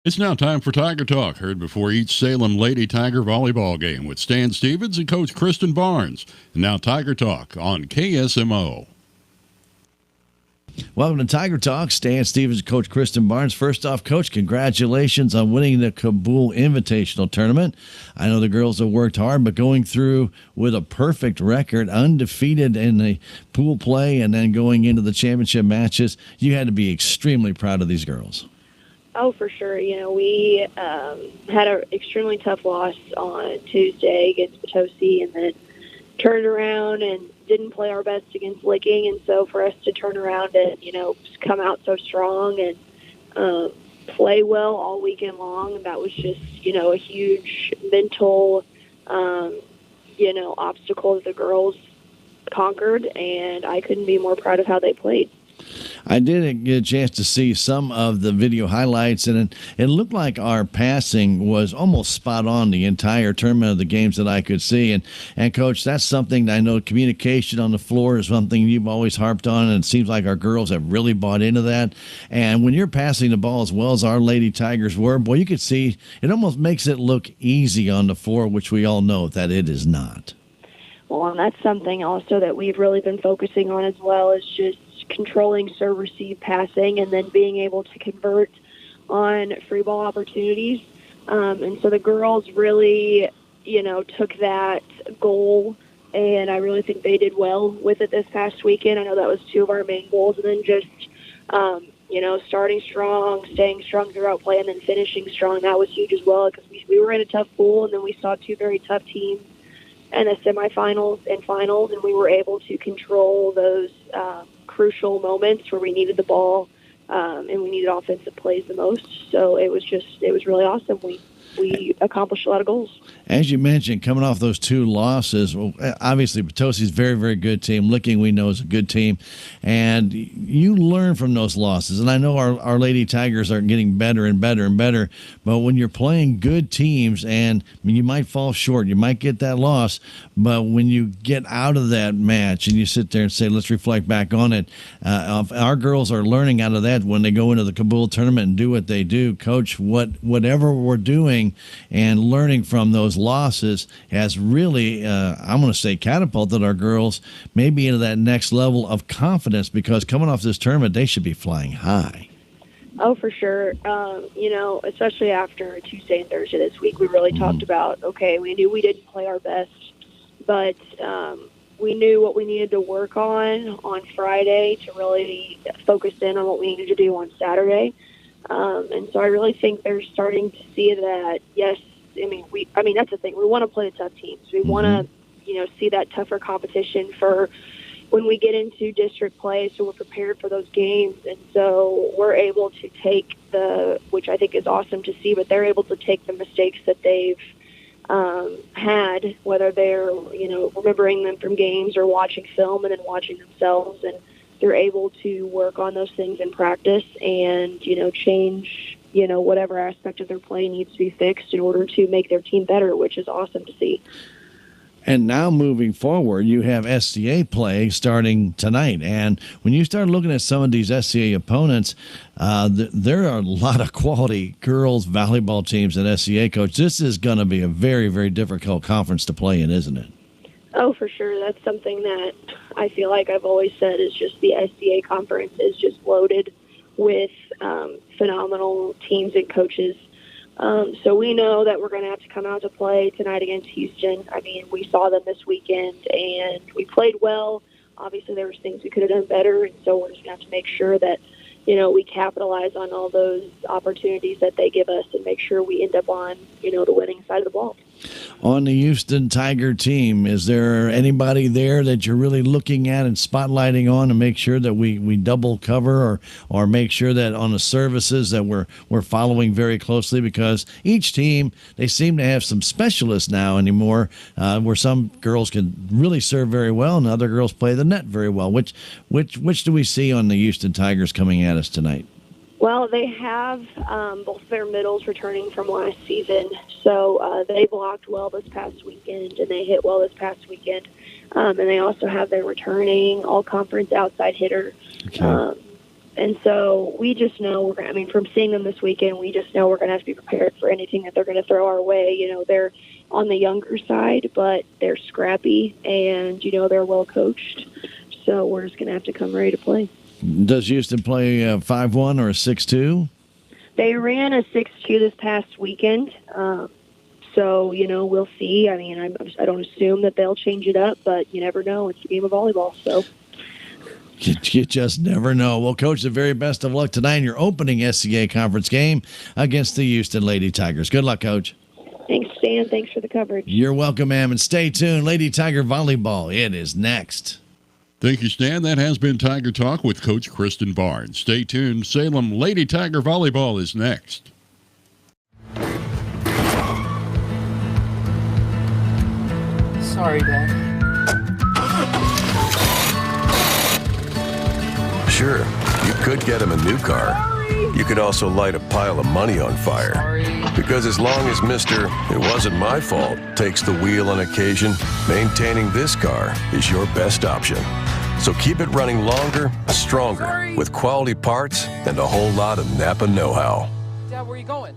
It's now time for Tiger Talk, heard before each Salem Lady Tiger volleyball game with Stan Stevens and Coach Kristen Barnes. And now Tiger Talk on KSMO. Welcome to Tiger Talk. Stan Stevens, Coach Kristen Barnes. First off, Coach, congratulations on winning the Kabul Invitational Tournament. I know the girls have worked hard, but going through with a perfect record, undefeated in the pool play, and then going into the championship matches, you had to be extremely proud of these girls. Oh, for sure. You know, we had an extremely tough loss on Tuesday against Potosi, and then turned around and didn't play our best against Licking. And so for us to turn around and, just come out so strong and play well all weekend long, that was just, a huge mental, obstacle that the girls conquered. And I couldn't be more proud of how they played. I did get a chance to see some of the video highlights, and it looked like our passing was almost spot on the entire tournament of the games that I could see. And Coach, that's something that I know communication on the floor is something you've always harped on, and it seems like our girls have really bought into that. And when you're passing the ball as well as our Lady Tigers were, boy, you could see it almost makes it look easy on the floor, which we all know that it is not. Well, and that's something also that we've really been focusing on as well, is just controlling serve receive passing and then being able to convert on free ball opportunities. And so the girls really, took that goal, and I really think they did well with it this past weekend. I know that was two of our main goals, and then just, starting strong, staying strong throughout play, and then finishing strong. That was huge as well, because we were in a tough pool, and then we saw two very tough teams in the semifinals and finals, and we were able to control those crucial moments where we needed the ball and we needed offensive plays the most. So it was really awesome. We accomplished a lot of goals. As you mentioned, coming off those two losses, well, obviously Potosi's a very, very good team. Licking, we know, is a good team. And you learn from those losses. And I know our Lady Tigers are getting better and better and better. But when you're playing good teams, and you might fall short, you might get that loss, but when you get out of that match and you sit there and say, let's reflect back on it, our girls are learning out of that when they go into the Kabul tournament and do what they do. Coach, whatever we're doing and learning from those losses has really, I'm going to say, catapulted our girls maybe into that next level of confidence, because coming off this tournament, they should be flying high. Oh, for sure. Especially after Tuesday and Thursday this week, we really talked about, okay, we knew we didn't play our best, but we knew what we needed to work on Friday to really focus in on what we needed to do on Saturday. And so I really think they're starting to see that, yes, that's the thing. We want to play the tough teams. We want to, see that tougher competition for when we get into district play, so we're prepared for those games. And so we're able to take which I think is awesome to see, but they're able to take the mistakes that they've had, whether they're, remembering them from games or watching film and then watching themselves, and they're able to work on those things in practice and, change, whatever aspect of their play needs to be fixed in order to make their team better, which is awesome to see. And now moving forward, you have SCA play starting tonight. And when you start looking at some of these SCA opponents, there are a lot of quality girls volleyball teams at SCA, Coach. This is going to be a very, very difficult conference to play in, isn't it? Oh, for sure. That's something that I feel like I've always said is just the SCA conference is just loaded with phenomenal teams and coaches. So we know that we're going to have to come out to play tonight against Houston. We saw them this weekend, and we played well. Obviously, there were things we could have done better, and so we're just going to have to make sure that, we capitalize on all those opportunities that they give us and make sure we end up on, the winning side of the ball. On the Houston Tiger team, is there anybody there that you're really looking at and spotlighting on to make sure that we double cover or make sure that on the services that we're following very closely? Because each team, they seem to have some specialists now anymore, where some girls can really serve very well and other girls play the net very well. Which do we see on the Houston Tigers coming at us tonight? Well, they have both their middles returning from last season, so they blocked well this past weekend, and they hit well this past weekend. And they also have their returning all-conference outside hitter. Okay. And so we just know, from seeing them this weekend, we just know we're going to have to be prepared for anything that they're going to throw our way. They're on the younger side, but they're scrappy and, they're well coached. So we're just going to have to come ready to play. Does Houston play 5-1 or a 6-2? They ran a 6-2 this past weekend. So, we'll see. I don't assume that they'll change it up, but you never know. It's a game of volleyball, so. You just never know. Well, Coach, the very best of luck tonight in your opening SCA conference game against the Houston Lady Tigers. Good luck, Coach. Thanks, Stan. Thanks for the coverage. You're welcome, ma'am. And stay tuned. Lady Tiger Volleyball, it is next. Thank you, Stan. That has been Tiger Talk with Coach Kristen Barnes. Stay tuned. Salem Lady Tiger Volleyball is next. Sorry, Dad. Sure, you could get him a new car. You could also light a pile of money on fire. Because as long as Mr. It wasn't my fault takes the wheel on occasion, maintaining this car is your best option. So keep it running longer, stronger, with quality parts and a whole lot of Napa know-how. Dad, where are you going?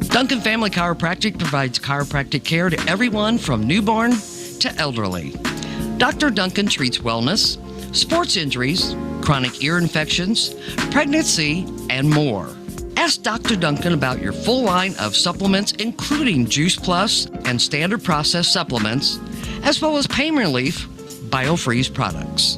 Duncan Family Chiropractic provides chiropractic care to everyone from newborn to elderly. Dr. Duncan treats wellness, sports injuries, chronic ear infections, pregnancy, and more. Ask Dr. Duncan about your full line of supplements, including Juice Plus and standard processed supplements, as well as pain relief, BioFreeze products.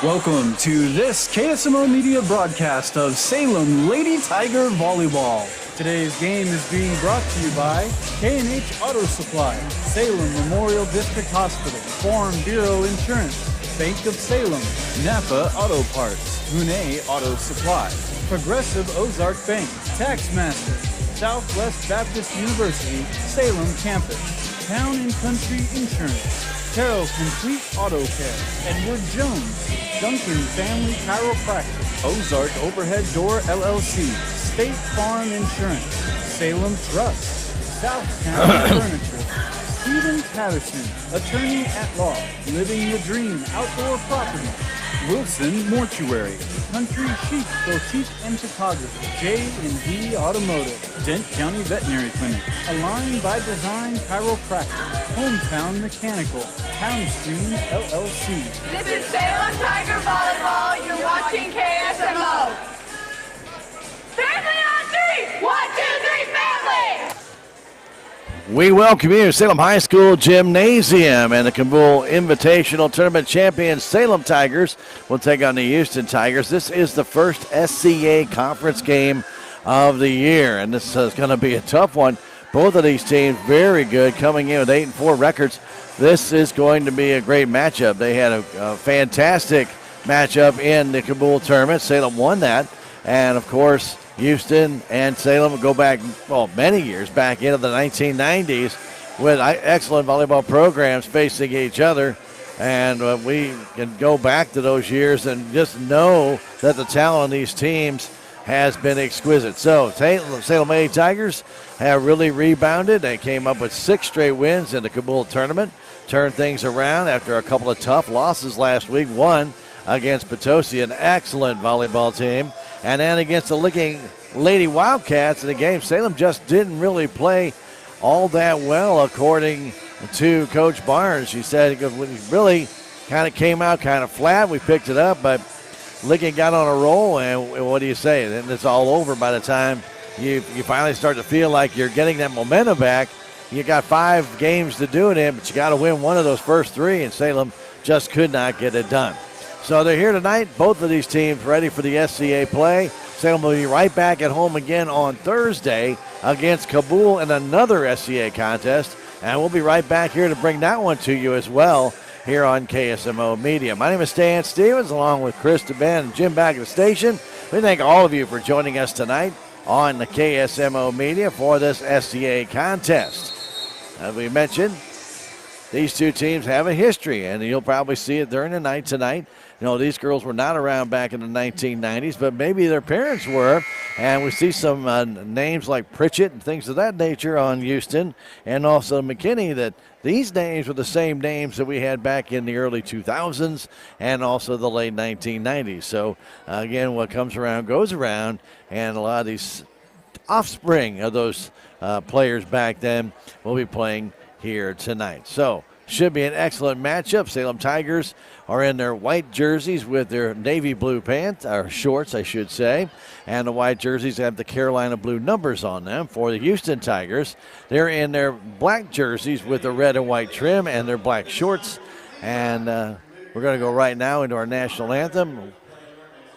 Welcome to this KSMO media broadcast of Salem Lady Tiger Volleyball. Today's game is being brought to you by K&H Auto Supply, Salem Memorial District Hospital, Farm Bureau Insurance, Bank of Salem, Napa Auto Parts, Hune Auto Supply, Progressive Ozark Bank, Taxmaster, Southwest Baptist University, Salem Campus, Town and Country Insurance, Carroll Complete Auto Care, Edward Jones, Duncan Family Chiropractic, Ozark Overhead Door LLC, State Farm Insurance, Salem Trust, South County Furniture, Stephen Patterson, Attorney at Law, Living the Dream Outdoor Property, Wilson Mortuary, Country Chic Boutique and Photography, J&D Automotive, Dent County Veterinary Clinic, Align by Design Chiropractic, Hometown Mechanical, Town Streams LLC. This is Salem Tiger Volleyball. You're watching KSMO. Family on three! 1, 2, 3, family! We welcome you to Salem High School Gymnasium, and the Kabul Invitational Tournament champions Salem Tigers will take on the Houston Tigers. This is the first SCA conference game of the year, and this is going to be a tough one. Both of these teams very good, coming in with 8-4 records. This is going to be a great matchup. They had a fantastic matchup in the Kabul tournament. Salem won that, and of course Houston and Salem go back, many years back into the 1990s with excellent volleyball programs facing each other. And we can go back to those years and just know that the talent on these teams has been exquisite. So Salem Lady Tigers have really rebounded. They came up with 6 straight wins in the Kabul tournament, turned things around after a couple of tough losses last week. One against Potosi, an excellent volleyball team. And then against the Licking Lady Wildcats in the game, Salem just didn't really play all that well, according to Coach Barnes. She said we really kind of came out kind of flat. We picked it up, but Licking got on a roll, and what do you say? Then it's all over by the time you finally start to feel like you're getting that momentum back. You got 5 games to do it in, but you got to win one of those first 3, and Salem just could not get it done. So they're here tonight, both of these teams ready for the SCA play. Salem will be right back at home again on Thursday against Kabul in another SCA contest. And we'll be right back here to bring that one to you as well here on KSMO Media. My name is Stan Stevens, along with Chris DeBen and Jim back at the station. We thank all of you for joining us tonight on the KSMO Media for this SCA contest. As we mentioned, these two teams have a history, and you'll probably see it during the night tonight. You know, these girls were not around back in the 1990s, but maybe their parents were. And we see some names like Pritchett and things of that nature on Houston, and also McKinney, that these names were the same names that we had back in the early 2000s and also the late 1990s. So, again, what comes around goes around, and a lot of these offspring of those players back then will be playing here tonight. So, should be an excellent matchup. Salem Tigers are in their white jerseys with their navy blue pants, or shorts, I should say. And the white jerseys have the Carolina blue numbers on them. For the Houston Tigers, they're in their black jerseys with the red and white trim and their black shorts. And we're going to go right now into our national anthem.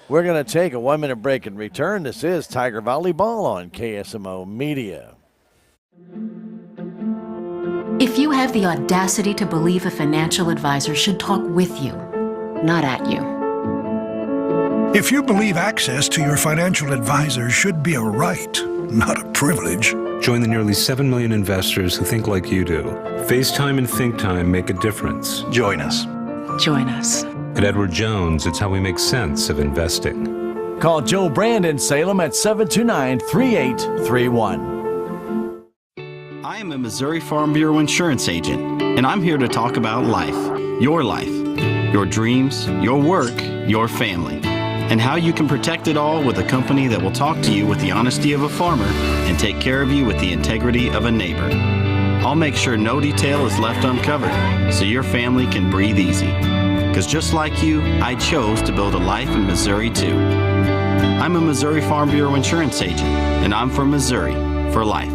We're going to take a 1-minute break and return. This is Tiger Volleyball on KSMO Media. If you have the audacity to believe a financial advisor should talk with you, not at you. If you believe access to your financial advisor should be a right, not a privilege. Join the nearly 7 million investors who think like you do. FaceTime and Think Time make a difference. Join us. Join us. At Edward Jones, it's how we make sense of investing. Call Joe Brand in Salem at 729-3831. I am a Missouri Farm Bureau insurance agent, and I'm here to talk about life, your dreams, your work, your family, and how you can protect it all with a company that will talk to you with the honesty of a farmer and take care of you with the integrity of a neighbor. I'll make sure no detail is left uncovered so your family can breathe easy. Because just like you, I chose to build a life in Missouri too. I'm a Missouri Farm Bureau insurance agent, and I'm from Missouri for life.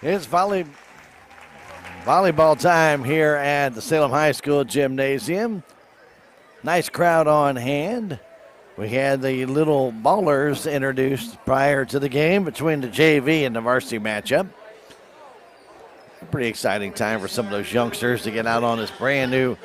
It's volleyball time here at the Salem High School Gymnasium. Nice crowd on hand. We had the little ballers introduced prior to the game between the JV and the varsity matchup. A pretty exciting time for some of those youngsters to get out on this brand new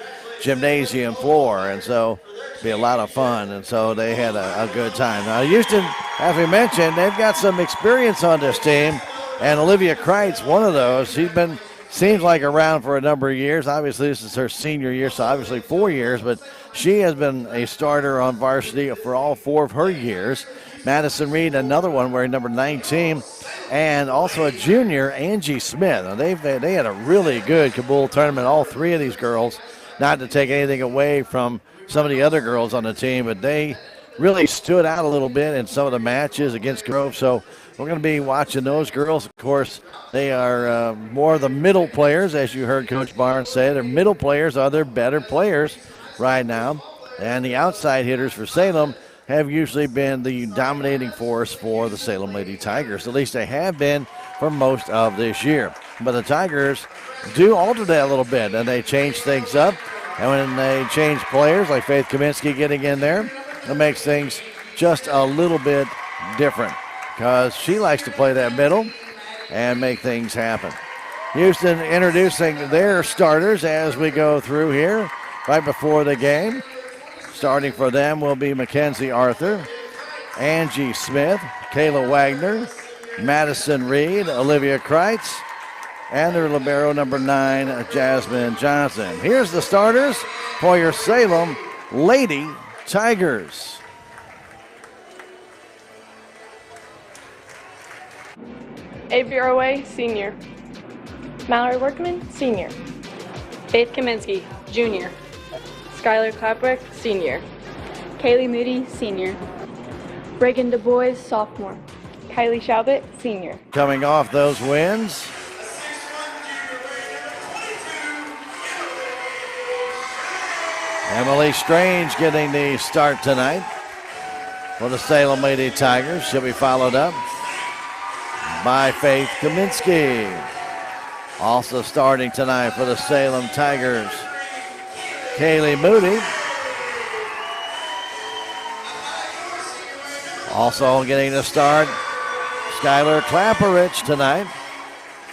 gymnasium floor, and so it'll be a lot of fun, and so they had a good time. Now Houston, as we mentioned, they've got some experience on this team. And Olivia Kreitz, one of those. She's been, seems like, around for a number of years. Obviously, this is her senior year, so obviously 4 years, but she has been a starter on varsity for all 4 of her years. Madison Reed, another one wearing number 19, and also a junior, Angie Smith. Now, they had a really good Kabul tournament, all 3 of these girls, not to take anything away from some of the other girls on the team, but they really stood out a little bit in some of the matches against Grove, so we're going to be watching those girls. Of course, they are more of the middle players, as you heard Coach Barnes say. Their middle players are their better players right now. And the outside hitters for Salem have usually been the dominating force for the Salem Lady Tigers. At least they have been for most of this year. But the Tigers do alter that a little bit, and they change things up. And when they change players, like Faith Kaminsky getting in there, it makes things just a little bit different, because she likes to play that middle and make things happen. Houston introducing their starters as we go through here right before the game. Starting for them will be Mackenzie Arthur, Angie Smith, Kayla Wagner, Madison Reed, Olivia Kreitz, and their libero number 9, Jasmine Johnson. Here's the starters for your Salem Lady Tigers. Avery Arway, senior. Mallory Workman, senior. Faith Kaminsky, junior. Skylar Clapwick, senior. Kaylee Moody, senior. Reagan Du Bois, sophomore. Kylie Shalbert, senior. Coming off those wins, Emily Strange getting the start tonight for the Salem Lady Tigers. She'll be followed up by Faith Kaminsky. Also starting tonight for the Salem Tigers, Kaylee Moody. Also getting the start, Skylar Clapperich tonight.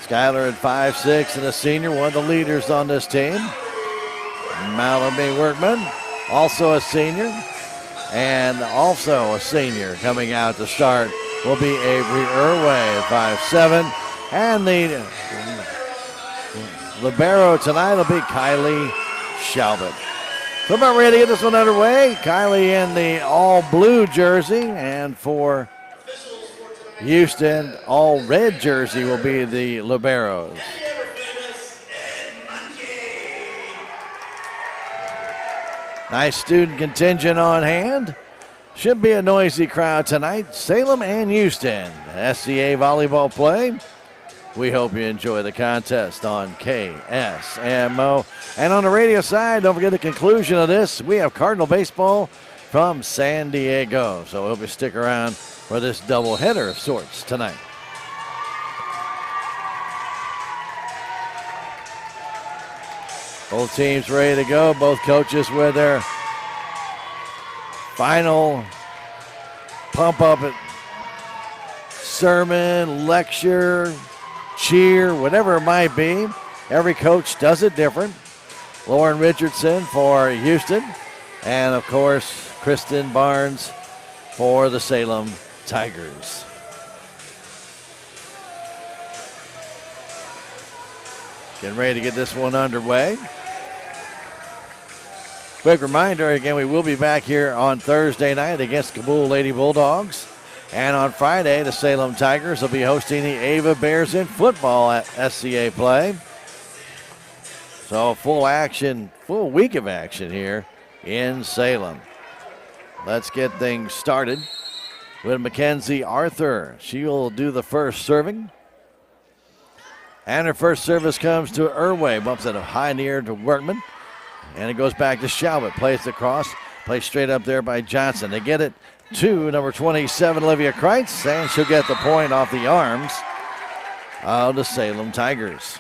Skylar at 5'6" and a senior, one of the leaders on this team. Mallory Workman, also a senior, and also a senior coming out to start will be Avery Irway at 5'7". And the libero tonight will be Kylie Shalbert. So about ready to get this one underway. Kylie in the all-blue jersey, and for Houston, all-red jersey will be the liberos. Nice student contingent on hand. Should be a noisy crowd tonight. Salem and Houston, SCA volleyball play. We hope you enjoy the contest on KSMO. And on the radio side, don't forget the conclusion of this. We have Cardinal baseball from San Diego. So we hope you stick around for this doubleheader of sorts tonight. Both teams ready to go. Both coaches with their final pump up at sermon, lecture, cheer, whatever it might be. Every coach does it different. Lauren Richardson for Houston, and of course Kristen Barnes for the Salem Tigers. Getting ready to get this one underway. Quick reminder, again, we will be back here on Thursday night against Kabul Lady Bulldogs. And on Friday, the Salem Tigers will be hosting the Ava Bears in football at SCA play. So full week of action here in Salem. Let's get things started with Mackenzie Arthur. She will do the first serving. And her first service comes to Irway. Bumps it high near to Workman. And it goes back to Shalbert. Plays the cross. Plays straight up there by Johnson. They get it to number 27, Olivia Kreitz. And she'll get the point off the arms of the Salem Tigers.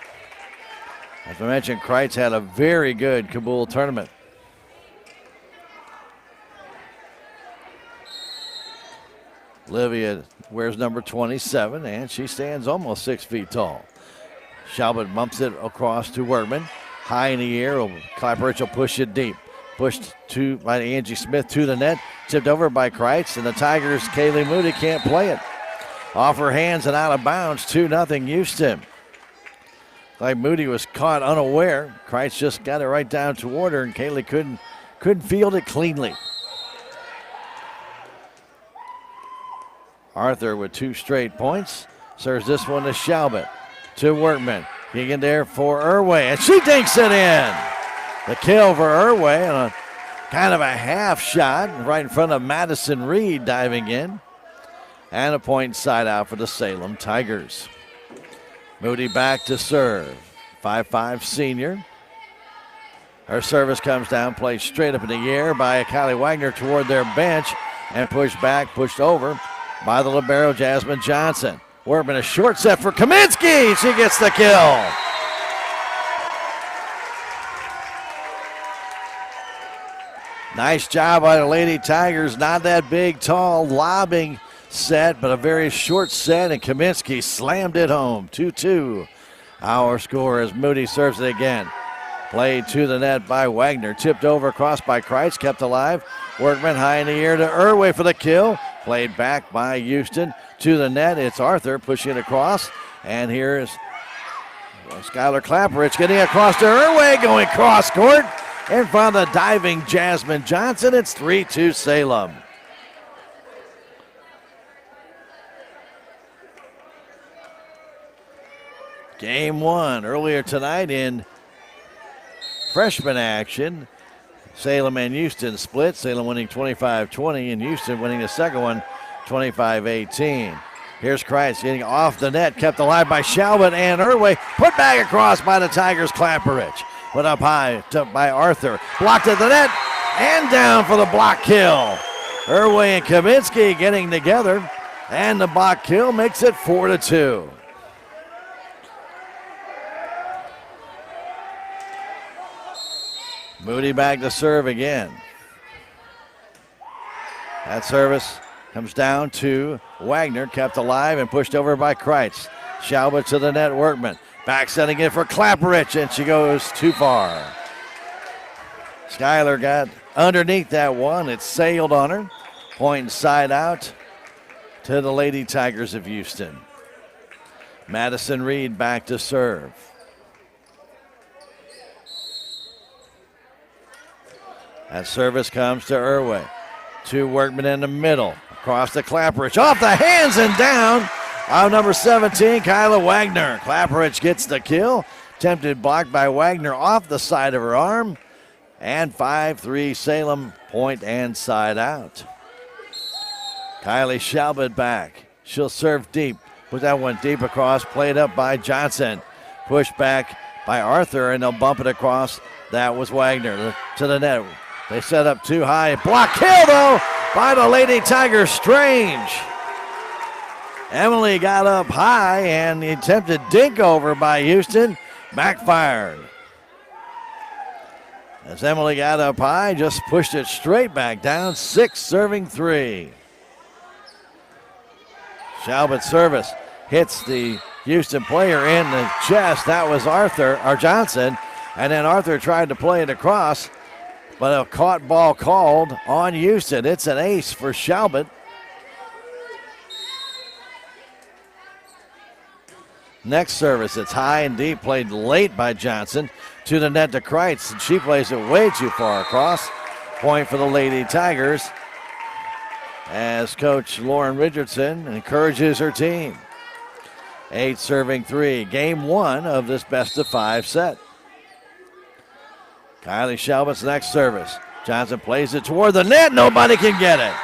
As I mentioned, Kreitz had a very good Kabul tournament. Olivia wears number 27, and she stands almost 6 feet tall. Shalbert bumps it across to Workman. High in the air. Clapperich will push it deep. Pushed by Angie Smith to the net. Tipped over by Kreitz, and the Tigers' Kaylee Moody can't play it. Off her hands and out of bounds, 2-0 Houston. Like Moody was caught unaware. Kreitz just got it right down toward her, and Kaylee couldn't field it cleanly. Arthur with 2 straight points. Serves this one to Shalbert. To Workman. Getting there for Irway, and she dinks it in. The kill for Irway, and a kind of a half shot right in front of Madison Reed diving in. And a point side out for the Salem Tigers. Moody back to serve. 5'5" senior. Her service comes down, plays straight up in the air by Kylie Wagner toward their bench, and pushed back, pushed over by the libero Jasmine Johnson. Workman a short set for Kaminsky. She gets the kill. Nice job by the Lady Tigers. Not that big, tall, lobbing set, but a very short set, and Kaminsky slammed it home. 2-2. Our score as Moody serves it again. Played to the net by Wagner. Tipped over, across by Kreitz, kept alive. Workman high in the air to Irway for the kill. Played back by Houston to the net. It's Arthur pushing it across. And here's Skylar Clapperich getting across to Irway, going cross court. In front of the diving Jasmine Johnson. It's 3-2 Salem. Game 1 earlier tonight in freshman action. Salem and Houston split. Salem winning 25-20 and Houston winning the second one 25-18. Here's Kreitz getting off the net, kept alive by Shalbert and Irway. Put back across by the Tigers, Clapperich. Put up high by Arthur. Blocked at the net and down for the block kill. Irway and Kaminsky getting together, and the block kill makes it 4-2. Moody back to serve again. That service comes down to Wagner, kept alive and pushed over by Kreitz. Shalbert to the net, Workman. Back setting it for Clapperich, and she goes too far. Skylar got underneath that one. It sailed on her. Point side out to the Lady Tigers of Houston. Madison Reed back to serve. That service comes to Irway. 2 workmen in the middle. Across the Clapperich. Off the hands and down of number 17, Kyla Wagner. Clapperich gets the kill. Attempted block by Wagner off the side of her arm. And 5-3 Salem, point and side out. Kylie Shalbert back. She'll serve deep. Put that one deep across. Played up by Johnson. Pushed back by Arthur, and they'll bump it across. That was Wagner to the net. They set up too high. Block kill, though, by the Lady Tigers. Strange. Emily got up high, and the attempted dink over by Houston backfired. As Emily got up high, just pushed it straight back down. 6 serving 3. Shalbert's service hits the Houston player in the chest. That was Arthur, or Johnson. And then Arthur tried to play it across, but a caught ball called on Houston. It's an ace for Shalbert. Next service, it's high and deep, played late by Johnson. To the net to Kreitz, and she plays it way too far across. Point for the Lady Tigers as Coach Lauren Richardson encourages her team. 8 serving 3. Game 1 of this best-of-5 set. Kylie Shalbert's next service. Johnson plays it toward the net. Nobody can get it.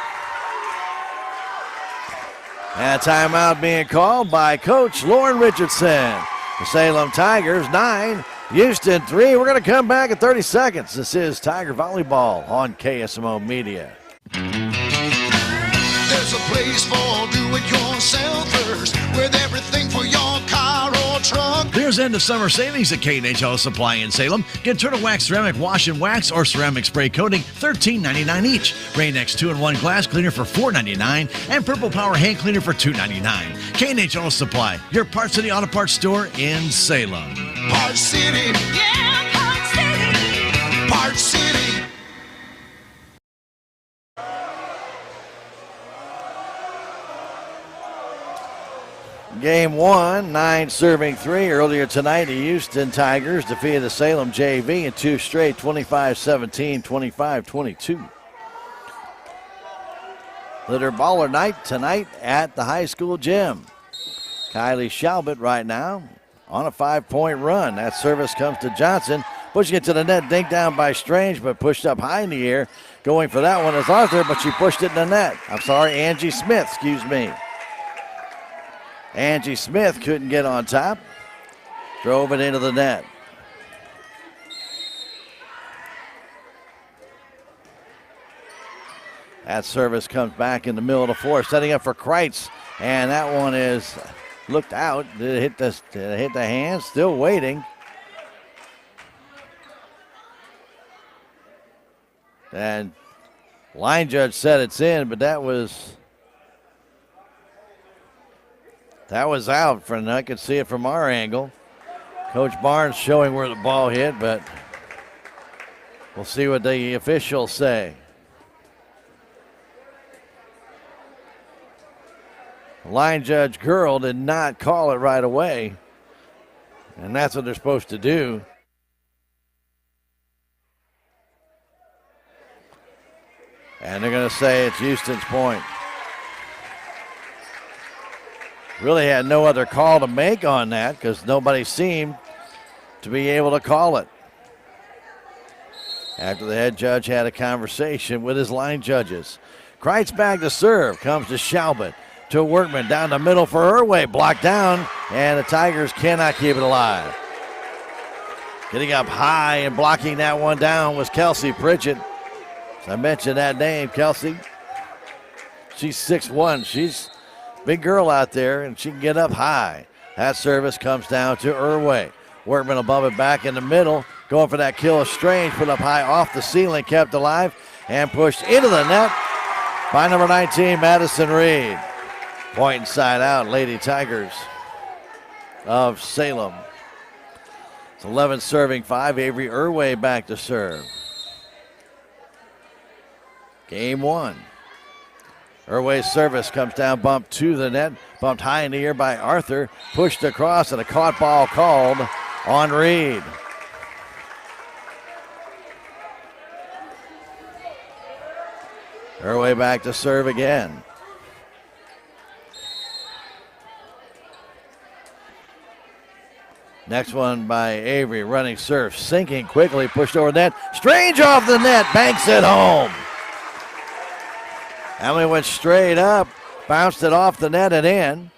And a timeout being called by Coach Lauren Richardson. The Salem Tigers 9, Houston 3. We're going to come back in 30 seconds. This is Tiger Volleyball on KSMO Media. There's a place for do-it-yourselfers with everything for your car or truck. Here's end of summer savings at K&H Auto Supply in Salem. Get Turtle Wax ceramic wash and wax or ceramic spray coating, $13.99 each. Rain-X 2-in-1 glass cleaner for $4.99 and Purple Power hand cleaner for $2.99. K&H Auto Supply, your Parts City Auto Parts store in Salem. Parts City. Yeah, Parts City. Parts City. Game 1, 9 serving 3. Earlier tonight, the Houston Tigers defeated the Salem JV in 2 straight, 25-17, 25-22. Litter Baller night tonight at the high school gym. Kylie Shalbert right now on a 5-point run. That service comes to Johnson. Pushing it to the net, dinked down by Strange, but pushed up high in the air. Going for that one is Arthur, but she pushed it in the net. I'm sorry, Angie Smith, excuse me. Angie Smith couldn't get on top. Drove it into the net. That service comes back in the middle of the floor, setting up for Kreitz. And that one is looked out. Did it hit the hand? Still waiting. And line judge said it's in, but that was out, friend. I could see it from our angle. Coach Barnes showing where the ball hit, but we'll see what the officials say. Line judge Girl did not call it right away, and that's what they're supposed to do. And they're going to say it's Houston's point. Really had no other call to make on that because nobody seemed to be able to call it. After the head judge had a conversation with his line judges. Kreitz back to serve, comes to Shalbert, to Workman, down the middle for Irway, blocked down, and the Tigers cannot keep it alive. Getting up high and blocking that one down was Kelsey Pritchett. As I mentioned that name, Kelsey. She's 6'1", she's big girl out there, and she can get up high. That service comes down to Irway. Workman above it back in the middle. Going for that kill of Strange. Put up high off the ceiling, kept alive, and pushed into the net by number 19, Madison Reed. Point inside out, Lady Tigers of Salem. It's 11 serving 5. Avery Irway back to serve. Game 1. Irway's service comes down, bumped to the net, bumped high in the air by Arthur, pushed across, and a caught ball called on Reed. Irway back to serve again. Next one by Avery, running serve, sinking quickly, pushed over net. Strange off the net, banks it home. Emily went straight up, bounced it off the net and in.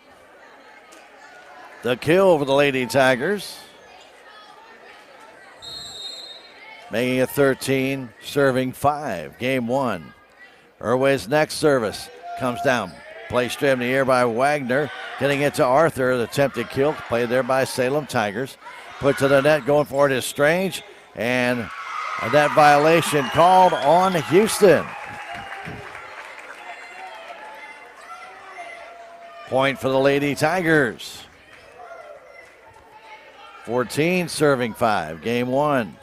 The kill for the Lady Tigers. Making it 13, serving 5, game 1. Irway's next service comes down. Play straight in the air by Wagner. Getting it to Arthur. The attempted kill. Played there by Salem Tigers. Put to the net. Going for it is Strange. And a net violation called on Houston. Point for the Lady Tigers. 14 serving 5. Game 1.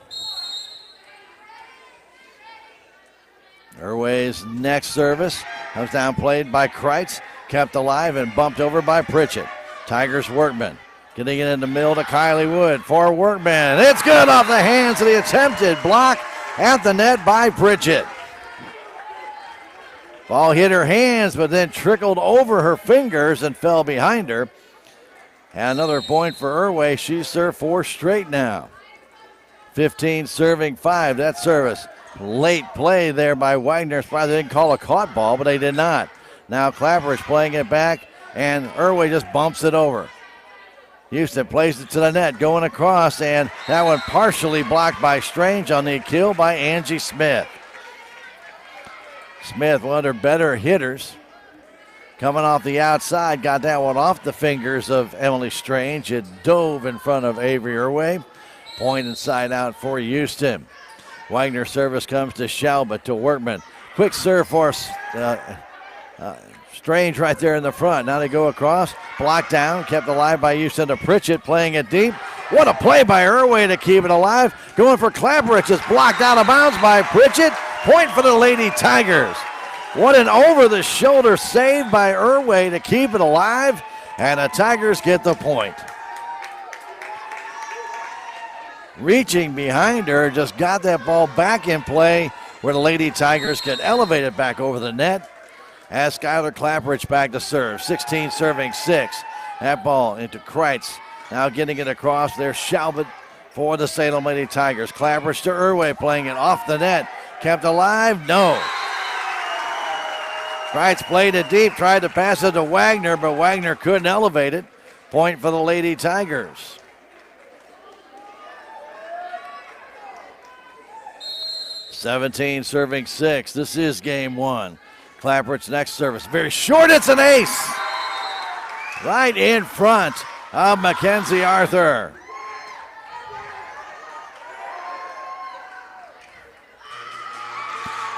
Irway's next service comes down, played by Kreitz, kept alive and bumped over by Pritchett. Tigers Workman getting it in the middle to Kylie Wood for Workman. It's good off the hands of the attempted block at the net by Pritchett. Ball hit her hands, but then trickled over her fingers and fell behind her. And another point for Irway. She's served 4 straight now. 15 serving 5, that service. Late play there by Wagner. Surprised they didn't call a caught ball, but they did not. Now Clapper's playing it back, and Irway just bumps it over. Houston plays it to the net, going across, and that one partially blocked by Strange on the kill by Angie Smith. Smith, one of their better hitters, coming off the outside, got that one off the fingers of Emily Strange. It dove in front of Avery Irway. Point inside out for Houston. Wagner service comes to Shalbert to Workman. Quick serve for Strange right there in the front. Now they go across, blocked down, kept alive by Houston to Pritchett, playing it deep. What a play by Irway to keep it alive. Going for Clapper, it's just blocked out of bounds by Pritchett. Point for the Lady Tigers. What an over-the-shoulder save by Irway to keep it alive, and the Tigers get the point. Reaching behind her, just got that ball back in play where the Lady Tigers can elevate it back over the net. As Skylar Clapperidge back to serve. 16 serving 6. That ball into Kreitz. Now getting it across there. Shalbert for the Salem Lady Tigers. Clapperidge to Irway, playing it off the net. Kept alive? No. Kreitz played it deep, tried to pass it to Wagner, but Wagner couldn't elevate it. Point for the Lady Tigers. 17 serving 6. This is game 1. Clapperidge's next service. Very short. It's an ace. Right in front of Mackenzie Arthur.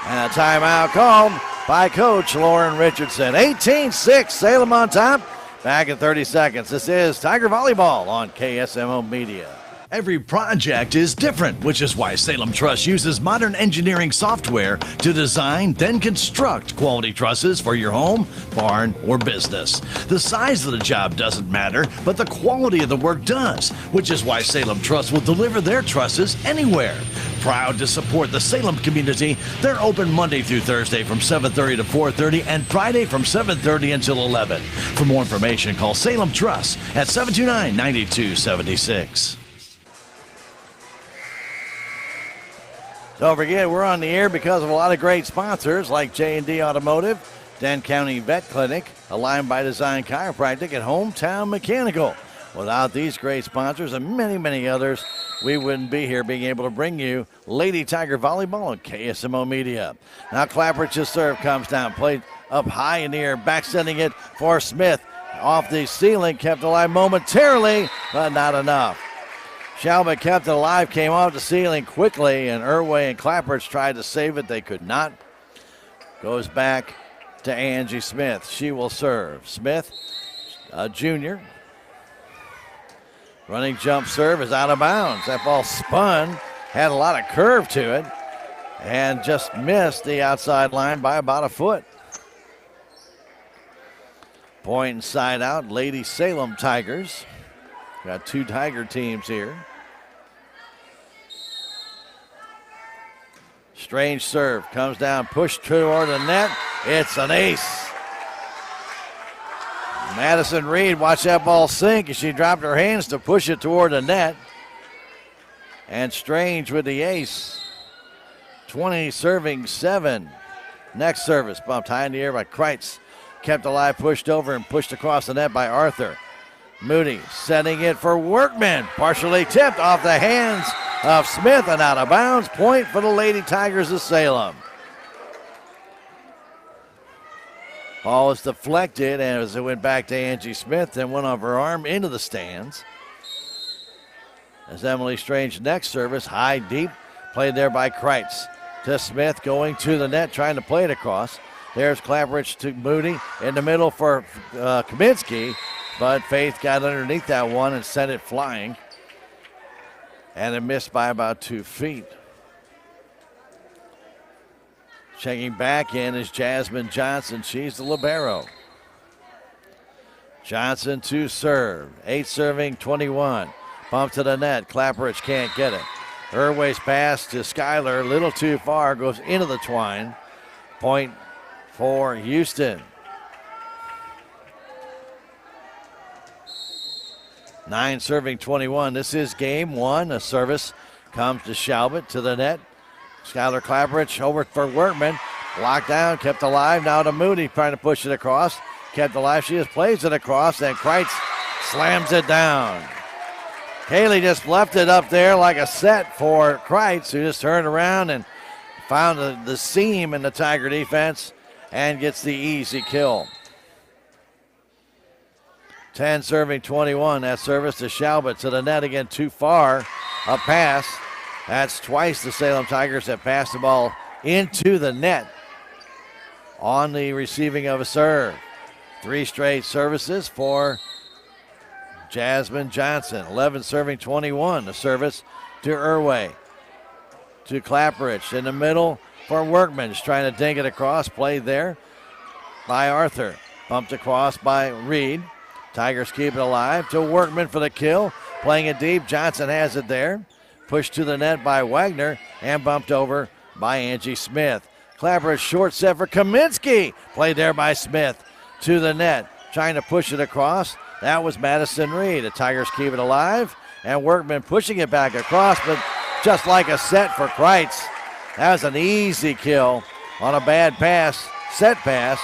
And a timeout called by Coach Lauren Richardson. 18-6, Salem on top. Back in 30 seconds. This is Tiger Volleyball on KSMO Media. Every project is different, which is why Salem Truss uses modern engineering software to design, then construct quality trusses for your home, barn, or business. The size of the job doesn't matter, but the quality of the work does, which is why Salem Truss will deliver their trusses anywhere. Proud to support the Salem community, they're open Monday through Thursday from 7:30 to 4:30 and Friday from 7:30 until 11. For more information, call Salem Truss at 729-9276. Don't forget, we're on the air because of a lot of great sponsors like J&D Automotive, Dent County Vet Clinic, Align by Design Chiropractic, and Hometown Mechanical. Without these great sponsors and many, many others, we wouldn't be here being able to bring you Lady Tiger Volleyball on KSMO Media. Now Clapperidge's serve comes down, played up high in the air, back sending it for Smith. Off the ceiling, kept alive momentarily, but not enough. Shalbert kept it alive, came off the ceiling quickly, and Irway and Clapperidge tried to save it. They could not. Goes back to Angie Smith. She will serve. Smith, a junior. Running jump serve is out of bounds. That ball spun, had a lot of curve to it, and just missed the outside line by about a foot. Point inside out, Lady Salem Tigers. Got two Tiger teams here. Strange serve, comes down, pushed toward the net. It's an ace. Madison Reed, watch that ball sink as she dropped her hands to push it toward the net. And Strange with the ace. 20 serving 7. Next service, bumped high in the air by Kreitz. Kept alive, pushed over, and pushed across the net by Arthur. Moody setting it for Workman. Partially tipped off the hands of Smith and out of bounds. Point for the Lady Tigers of Salem. Ball was deflected as it went back to Angie Smith and went off her arm into the stands. As Emily Strange next service, high, deep, played there by Kreitz. To Smith going to the net, trying to play it across. There's Clapperidge to Moody in the middle for Kaminsky, but Faith got underneath that one and sent it flying. And it missed by about 2 feet. Checking back in is Jasmine Johnson. She's the libero. Johnson to serve. 8 serving, 21. Bump to the net. Clapperidge can't get it. Irway's pass to Schuyler, a little too far, goes into the twine. Point for Houston. 9 serving 21. This is game 1. A service comes to Shalbert to the net. Schuyler Clapperidge over for Workman. Locked down, kept alive. Now to Moody trying to push it across. Kept alive. She just plays it across, and Kreitz slams it down. Haley just left it up there like a set for Kreitz, who just turned around and found the seam in the Tiger defense and gets the easy kill. 10 serving 21. That service to Shalbert to the net again, too far. A pass. That's twice the Salem Tigers have passed the ball into the net on the receiving of a serve. 3 straight services for Jasmine Johnson. 11 serving 21. The service to Irway. To Clapperidge in the middle for Workman. Just trying to dink it across. Played there by Arthur. Bumped across by Reed. Tigers keep it alive to Workman for the kill. Playing it deep. Johnson has it there. Pushed to the net by Wagner and bumped over by Angie Smith. Clapperidge short set for Kaminsky. Played there by Smith to the net. Trying to push it across. That was Madison Reed. The Tigers keep it alive. And Workman pushing it back across, but just like a set for Kreitz. That was an easy kill on a bad pass, set pass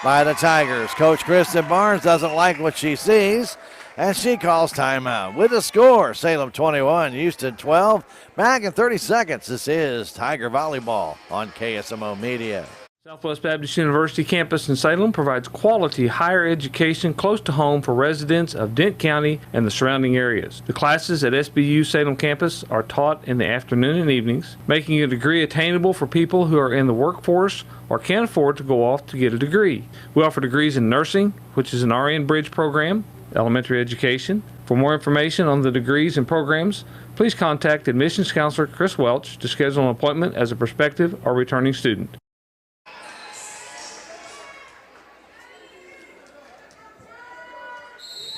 by the Tigers. Coach Kristen Barnes doesn't like what she sees, and she calls timeout. With the score, Salem 21, Houston 12. Back in 30 seconds, this is Tiger Volleyball on KSMO Media. Southwest Baptist University campus in Salem provides quality higher education close to home for residents of Dent County and the surrounding areas. The classes at SBU Salem campus are taught in the afternoon and evenings, making a degree attainable for people who are in the workforce or can't afford to go off to get a degree. We offer degrees in nursing, which is an RN Bridge program, elementary education. For more information on the degrees and programs, please contact admissions counselor Chris Welch to schedule an appointment as a prospective or returning student.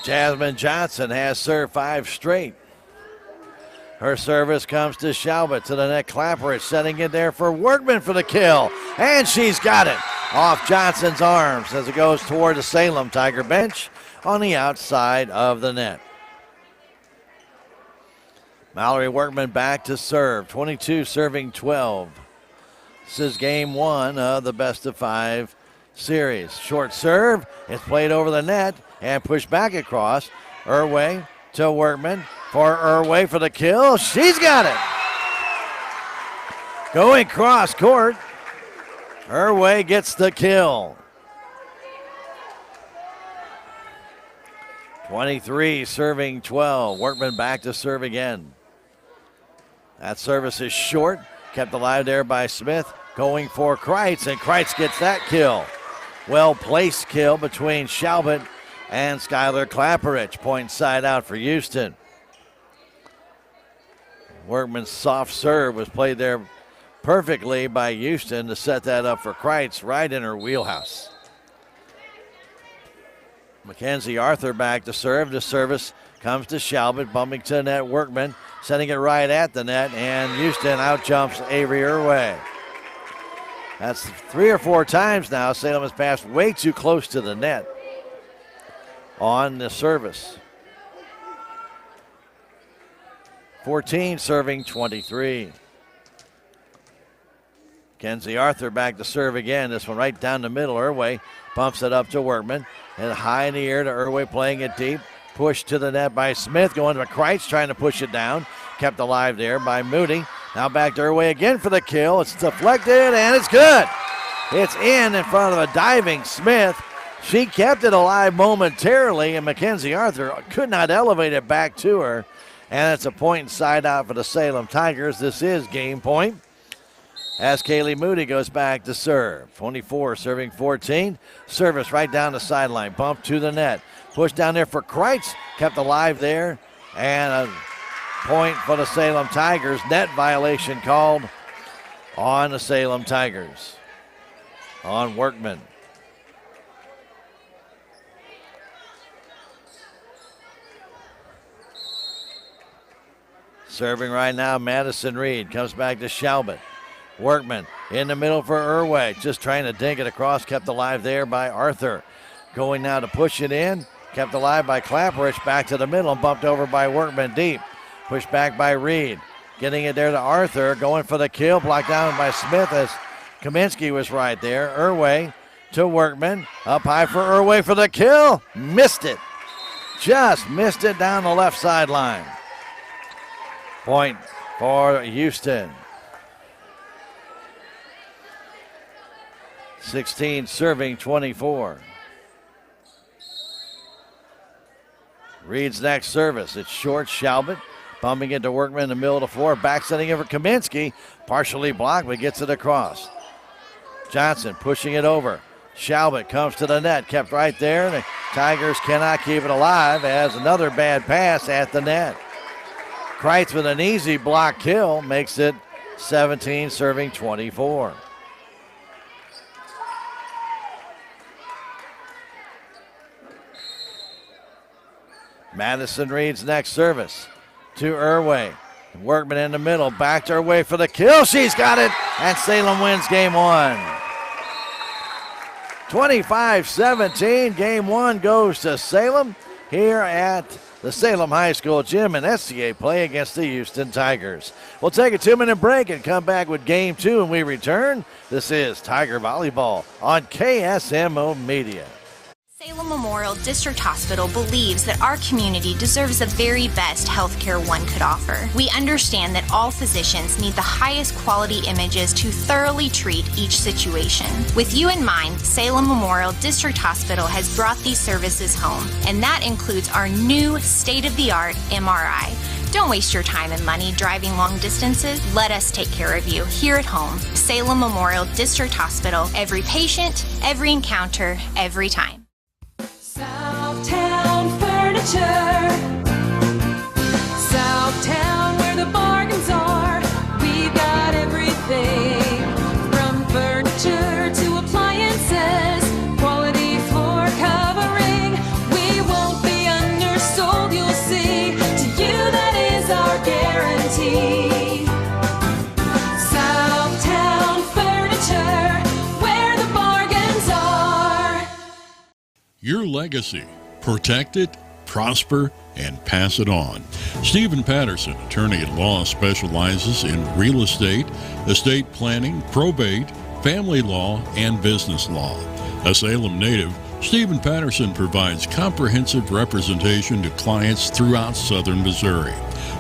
Jasmine Johnson has served 5 straight. Her service comes to Shalbert to the net. Clapperidge setting it there for Workman for the kill. And she's got it off Johnson's arms as it goes toward the Salem Tiger bench on the outside of the net. Mallory Workman back to serve. 22 serving 12. This is game 1 of the best of 5 series. Short serve. It's played over the net and pushed back across. Irway to Workman for Irway for the kill. She's got it. Going cross court. Irway gets the kill. 23 serving 12. Workman back to serve again. That service is short. Kept alive there by Smith. Going for Kreitz, and Kreitz gets that kill. Well-placed kill between Shalbert and Schuyler Clapperidge. Point side out for Houston. Workman's soft serve was played there perfectly by Houston to set that up for Kreitz right in her wheelhouse. Mackenzie Arthur back to serve. The service comes to Shalbert, bumping to the net. Workman setting it right at the net, and Houston out jumps Avery Irway. That's 3 or 4 times now Salem has passed way too close to the net on the service. 14 serving 23. Kenzie Arthur back to serve again. This one right down the middle. Irway bumps it up to Workman. And high in the air to Irway, playing it deep. Pushed to the net by Smith. Going to Kreitz, trying to push it down. Kept alive there by Moody. Now back to Irway again for the kill. It's deflected, and it's good. It's in front of a diving Smith. She kept it alive momentarily, and Mackenzie Arthur could not elevate it back to her. And it's a point side out for the Salem Tigers. This is game point, as Kaylee Moody goes back to serve. 24 serving 14. Service right down the sideline. Bump to the net. Push down there for Kreitz. Kept alive there. And a point for the Salem Tigers. Net violation called on the Salem Tigers. On Workman. Serving right now, Madison Reed. Comes back to Shalbert. Workman in the middle for Irway. Just trying to dink it across. Kept alive there by Arthur. Going now to push it in. Kept alive by Clapperich. Back to the middle and bumped over by Workman deep. Pushed back by Reed. Getting it there to Arthur. Going for the kill. Blocked down by Smith as Kaminsky was right there. Irway to Workman. Up high for Irway for the kill. Missed it. Just missed it down the left sideline. Point for Houston. 16 serving 24. Reed's next service. It's short. Shalbert bumping into Workman in the middle of the floor. Back setting it for Kaminsky. Partially blocked, but gets it across. Johnson pushing it over. Shalbert comes to the net. Kept right there. The Tigers cannot keep it alive as another bad pass at the net. Kreitz with an easy block kill makes it 17 serving 24. Madison Reed's next service to Irway. Workman in the middle, back to Irway for the kill. She's got it, and Salem wins game one. 25-17, game one goes to Salem here at the Salem High School gym in SCA play against the Houston Tigers. We'll take a 2-minute break and come back with game two when we return. This is Tiger Volleyball on KSMO Media. Salem Memorial District Hospital believes that our community deserves the very best health care one could offer. We understand that all physicians need the highest quality images to thoroughly treat each situation. With you in mind, Salem Memorial District Hospital has brought these services home, and that includes our new state-of-the-art MRI. Don't waste your time and money driving long distances. Let us take care of you here at home. Salem Memorial District Hospital. Every patient, every encounter, every time. Southtown Furniture. Southtown, where the bargains are. We've got everything from furniture to appliances. Quality floor covering. We won't be undersold, you'll see. To you, that is our guarantee. Southtown Furniture, where the bargains are. Your legacy. Protect it, prosper, and pass it on. Stephen Patterson, attorney at law, specializes in real estate planning, probate, family law, and business law. A Salem native, Stephen Patterson provides comprehensive representation to clients throughout southern Missouri.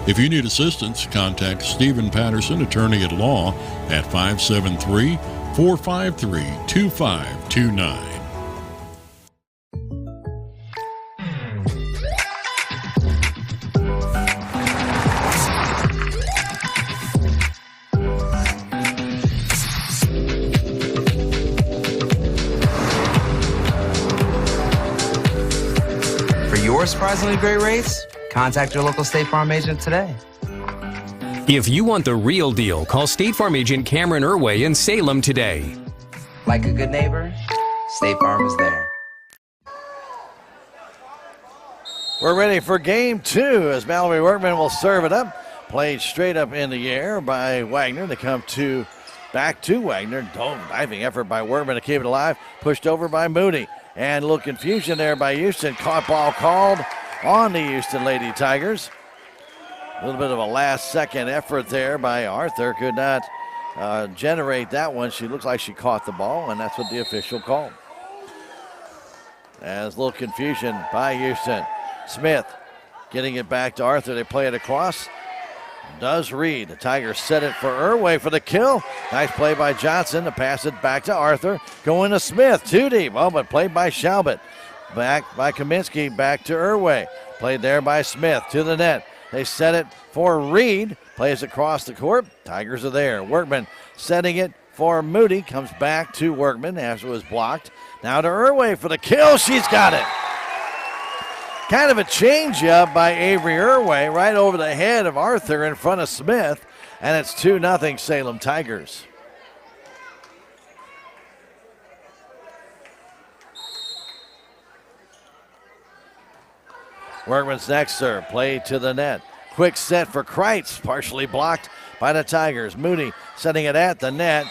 If you need assistance, contact Stephen Patterson, attorney at law, at 573-453-2529. Surprisingly great rates? Contact your local State Farm agent today. If you want the real deal, call State Farm agent Cameron Irway in Salem today. Like a good neighbor, State Farm is there. We're ready for game 2 as Mallory Workman will serve it up. Played straight up in the air by Wagner. They come back to Wagner. Diving effort by Workman to keep it alive. Pushed over by Moody. And a little confusion there by Houston. Ball called on the Houston Lady Tigers. A little bit of a last-second effort there by Arthur. Could not generate that one. She looks like she caught the ball, and that's what the official called. As a little confusion by Houston. Smith getting it back to Arthur. They play it across. Does read. The Tigers set it for Irway for the kill. Nice play by Johnson to pass it back to Arthur. Going to Smith. Too deep. Oh, but played by Shalbert. Back by Kaminsky. Back to Irway. Played there by Smith to the net. They set it for Reed. Plays across the court. Tigers are there. Workman setting it for Moody. Comes back to Workman after it was blocked. Now to Irway for the kill. She's got it. Kind of a change-up by Avery Irway right over the head of Arthur in front of Smith. And it's 2-0 Salem Tigers. Workman's next serve. Play to the net. Quick set for Kreitz. Partially blocked by the Tigers. Moody setting it at the net.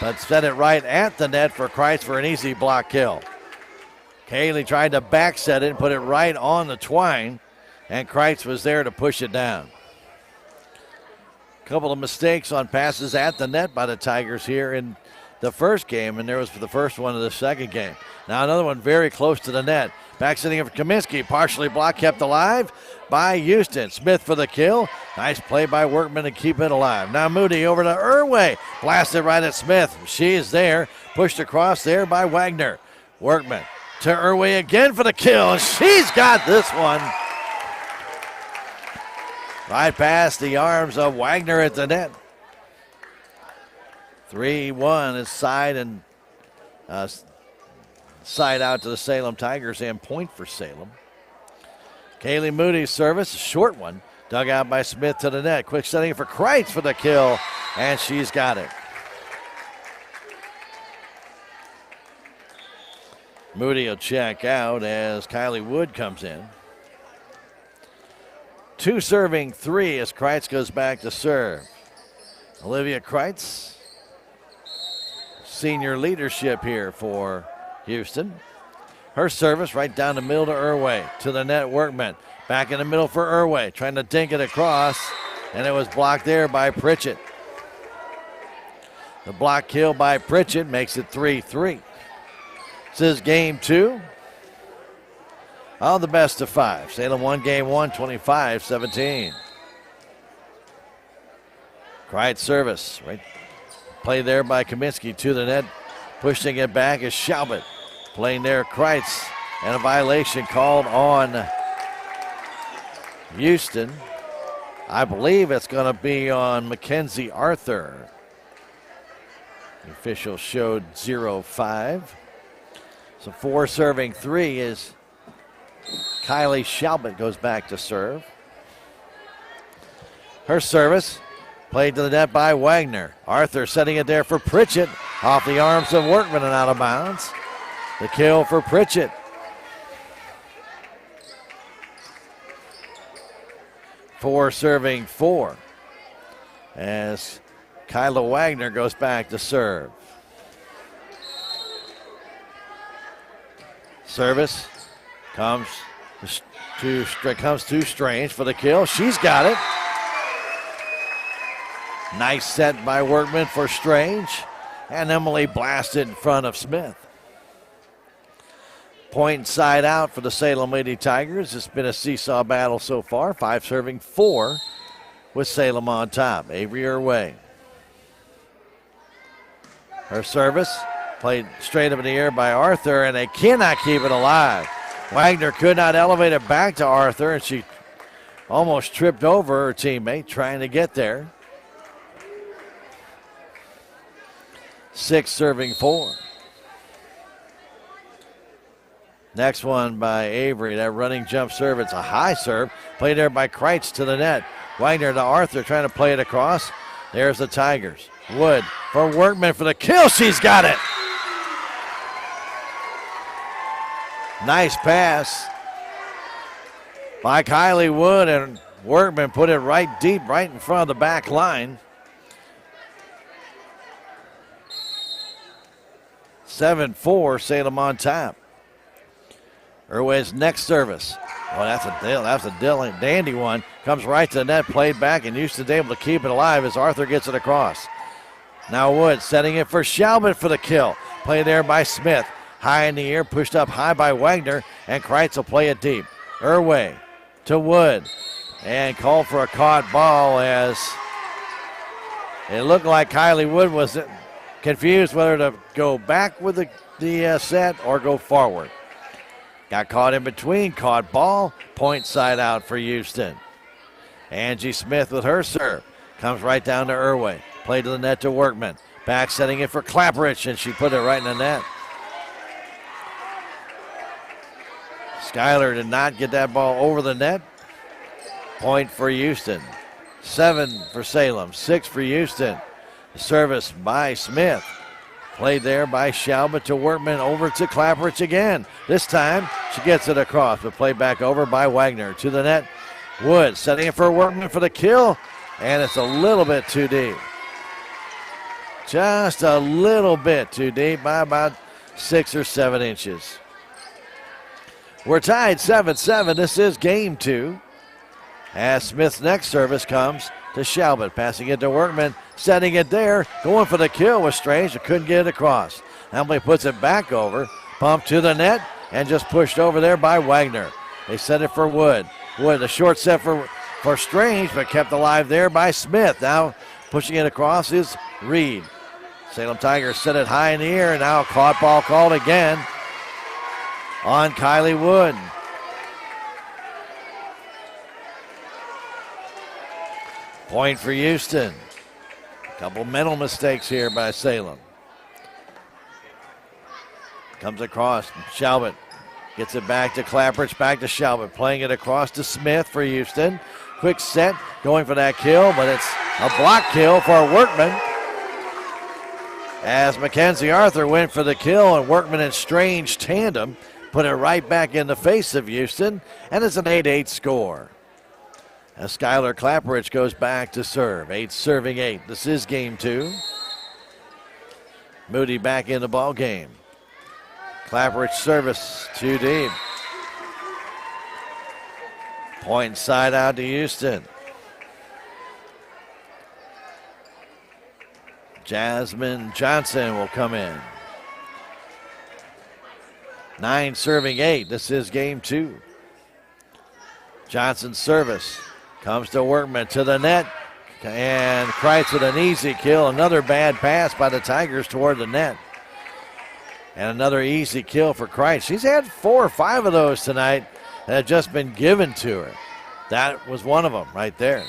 But set it right at the net for Kreitz for an easy block kill. Kaylee tried to back set it and put it right on the twine, and Kreitz was there to push it down. A couple of mistakes on passes at the net by the Tigers here in the first game, and there was for the first one of the second game. Now another one very close to the net. Back setting for Kaminsky, partially blocked, kept alive by Houston. Smith for the kill. Nice play by Workman to keep it alive. Now Moody over to Irway. Blasted right at Smith. She is there. Pushed across there by Wagner. Workman to Irway again for the kill. She's got this one. Right past the arms of Wagner at the net. 3-1 is side and side out to the Salem Tigers and point for Salem. Kaylee Moody's service, a short one. Dug out by Smith to the net. Quick setting for Kreitz for the kill, and she's got it. Moody will check out as Kylie Wood comes in. 2 serving 3 as Kreitz goes back to serve. Olivia Kreitz, senior leadership here for Houston. Her service right down the middle to Irway. To the net, Workman. Back in the middle for Irway. Trying to dink it across, and it was blocked there by Pritchett. The block kill by Pritchett makes it 3-3. This is game 2 of the best of 5. Salem won game 1, 25-17. Kreitz service. Right. Play there by Kaminsky to the net. Pushing it back is Shalbert. Playing there, Kreitz. And a violation called on Houston. I believe it's going to be on Mackenzie Arthur. The official showed 0-5. So 4 serving 3 is Kylie Shalbert goes back to serve. Her service played to the net by Wagner. Arthur setting it there for Pritchett. Off the arms of Workman and out of bounds. The kill for Pritchett. Four serving 4 as Kyla Wagner goes back to serve. Service comes to Strange for the kill. She's got it. Nice set by Workman for Strange. And Emily blasted in front of Smith. Point side out for the Salem Lady Tigers. It's been a seesaw battle so far. 5 serving 4 with Salem on top. Avery Irway. Her service played straight up in the air by Arthur, and they cannot keep it alive. Wagner could not elevate it back to Arthur, and she almost tripped over her teammate trying to get there. 6 serving 4. Next one by Avery. That running jump serve. It's a high serve. Played there by Kreitz to the net. Wagner to Arthur trying to play it across. There's the Tigers. Wood for Workman for the kill. She's got it. Nice pass by Kylie Wood, and Workman put it right deep, right in front of the back line. 7-4, Salem on top. Irwin's next service. Oh, that's a dandy one. Comes right to the net, played back, and Houston's able to keep it alive as Arthur gets it across. Now Wood setting it for Shalbert for the kill. Play there by Smith. High in the air, pushed up high by Wagner, and Kreitz will play it deep. Irwin to Wood, and called for a caught ball as it looked like Kylie Wood was confused whether to go back with the set or go forward. Got caught in between, caught ball, point side out for Houston. Angie Smith with her serve. Comes right down to Irwin. Play to the net to Workman. Back setting it for Clapperich, and she put it right in the net. Schuyler did not get that ball over the net. Point for Houston. 7 for Salem, 6 for Houston. Service by Smith. Played there by Shalbert to Workman, over to Clapperich again. This time she gets it across, but played back over by Wagner to the net. Wood setting it for Workman for the kill, and it's a little bit too deep. Just a little bit too deep by about 6 or 7 inches. We're tied 7-7. This is game 2. As Smith's next service comes to Shalbert, passing it to Workman, setting it there, going for the kill was Strange, but couldn't get it across. Emily puts it back over, pumped to the net, and just pushed over there by Wagner. They set it for Wood. Wood, a short set for Strange, but kept alive there by Smith. Now pushing it across is Reed. Salem Tigers set it high in the air, and now a caught ball called again on Kylie Wood. Point for Houston. A couple mental mistakes here by Salem. Comes across, Shalbert gets it back to Clapperich, back to Shalbert, playing it across to Smith for Houston. Quick set, going for that kill, but it's a block kill for Workman. As Mackenzie Arthur went for the kill, and Workman and Strange tandem put it right back in the face of Houston, and it's an 8-8 score. As Skylar Clapperich goes back to serve. 8 serving 8. This is game 2. Moody back in the ball game. Clapperich service too deep. Point side out to Houston. Jasmine Johnson will come in. 9 serving 8. This is game 2. Johnson's service. Comes to Workman to the net, and Kreitz with an easy kill. Another bad pass by the Tigers toward the net. And another easy kill for Kreitz. She's had 4 or 5 of those tonight that have just been given to her. That was one of them right there.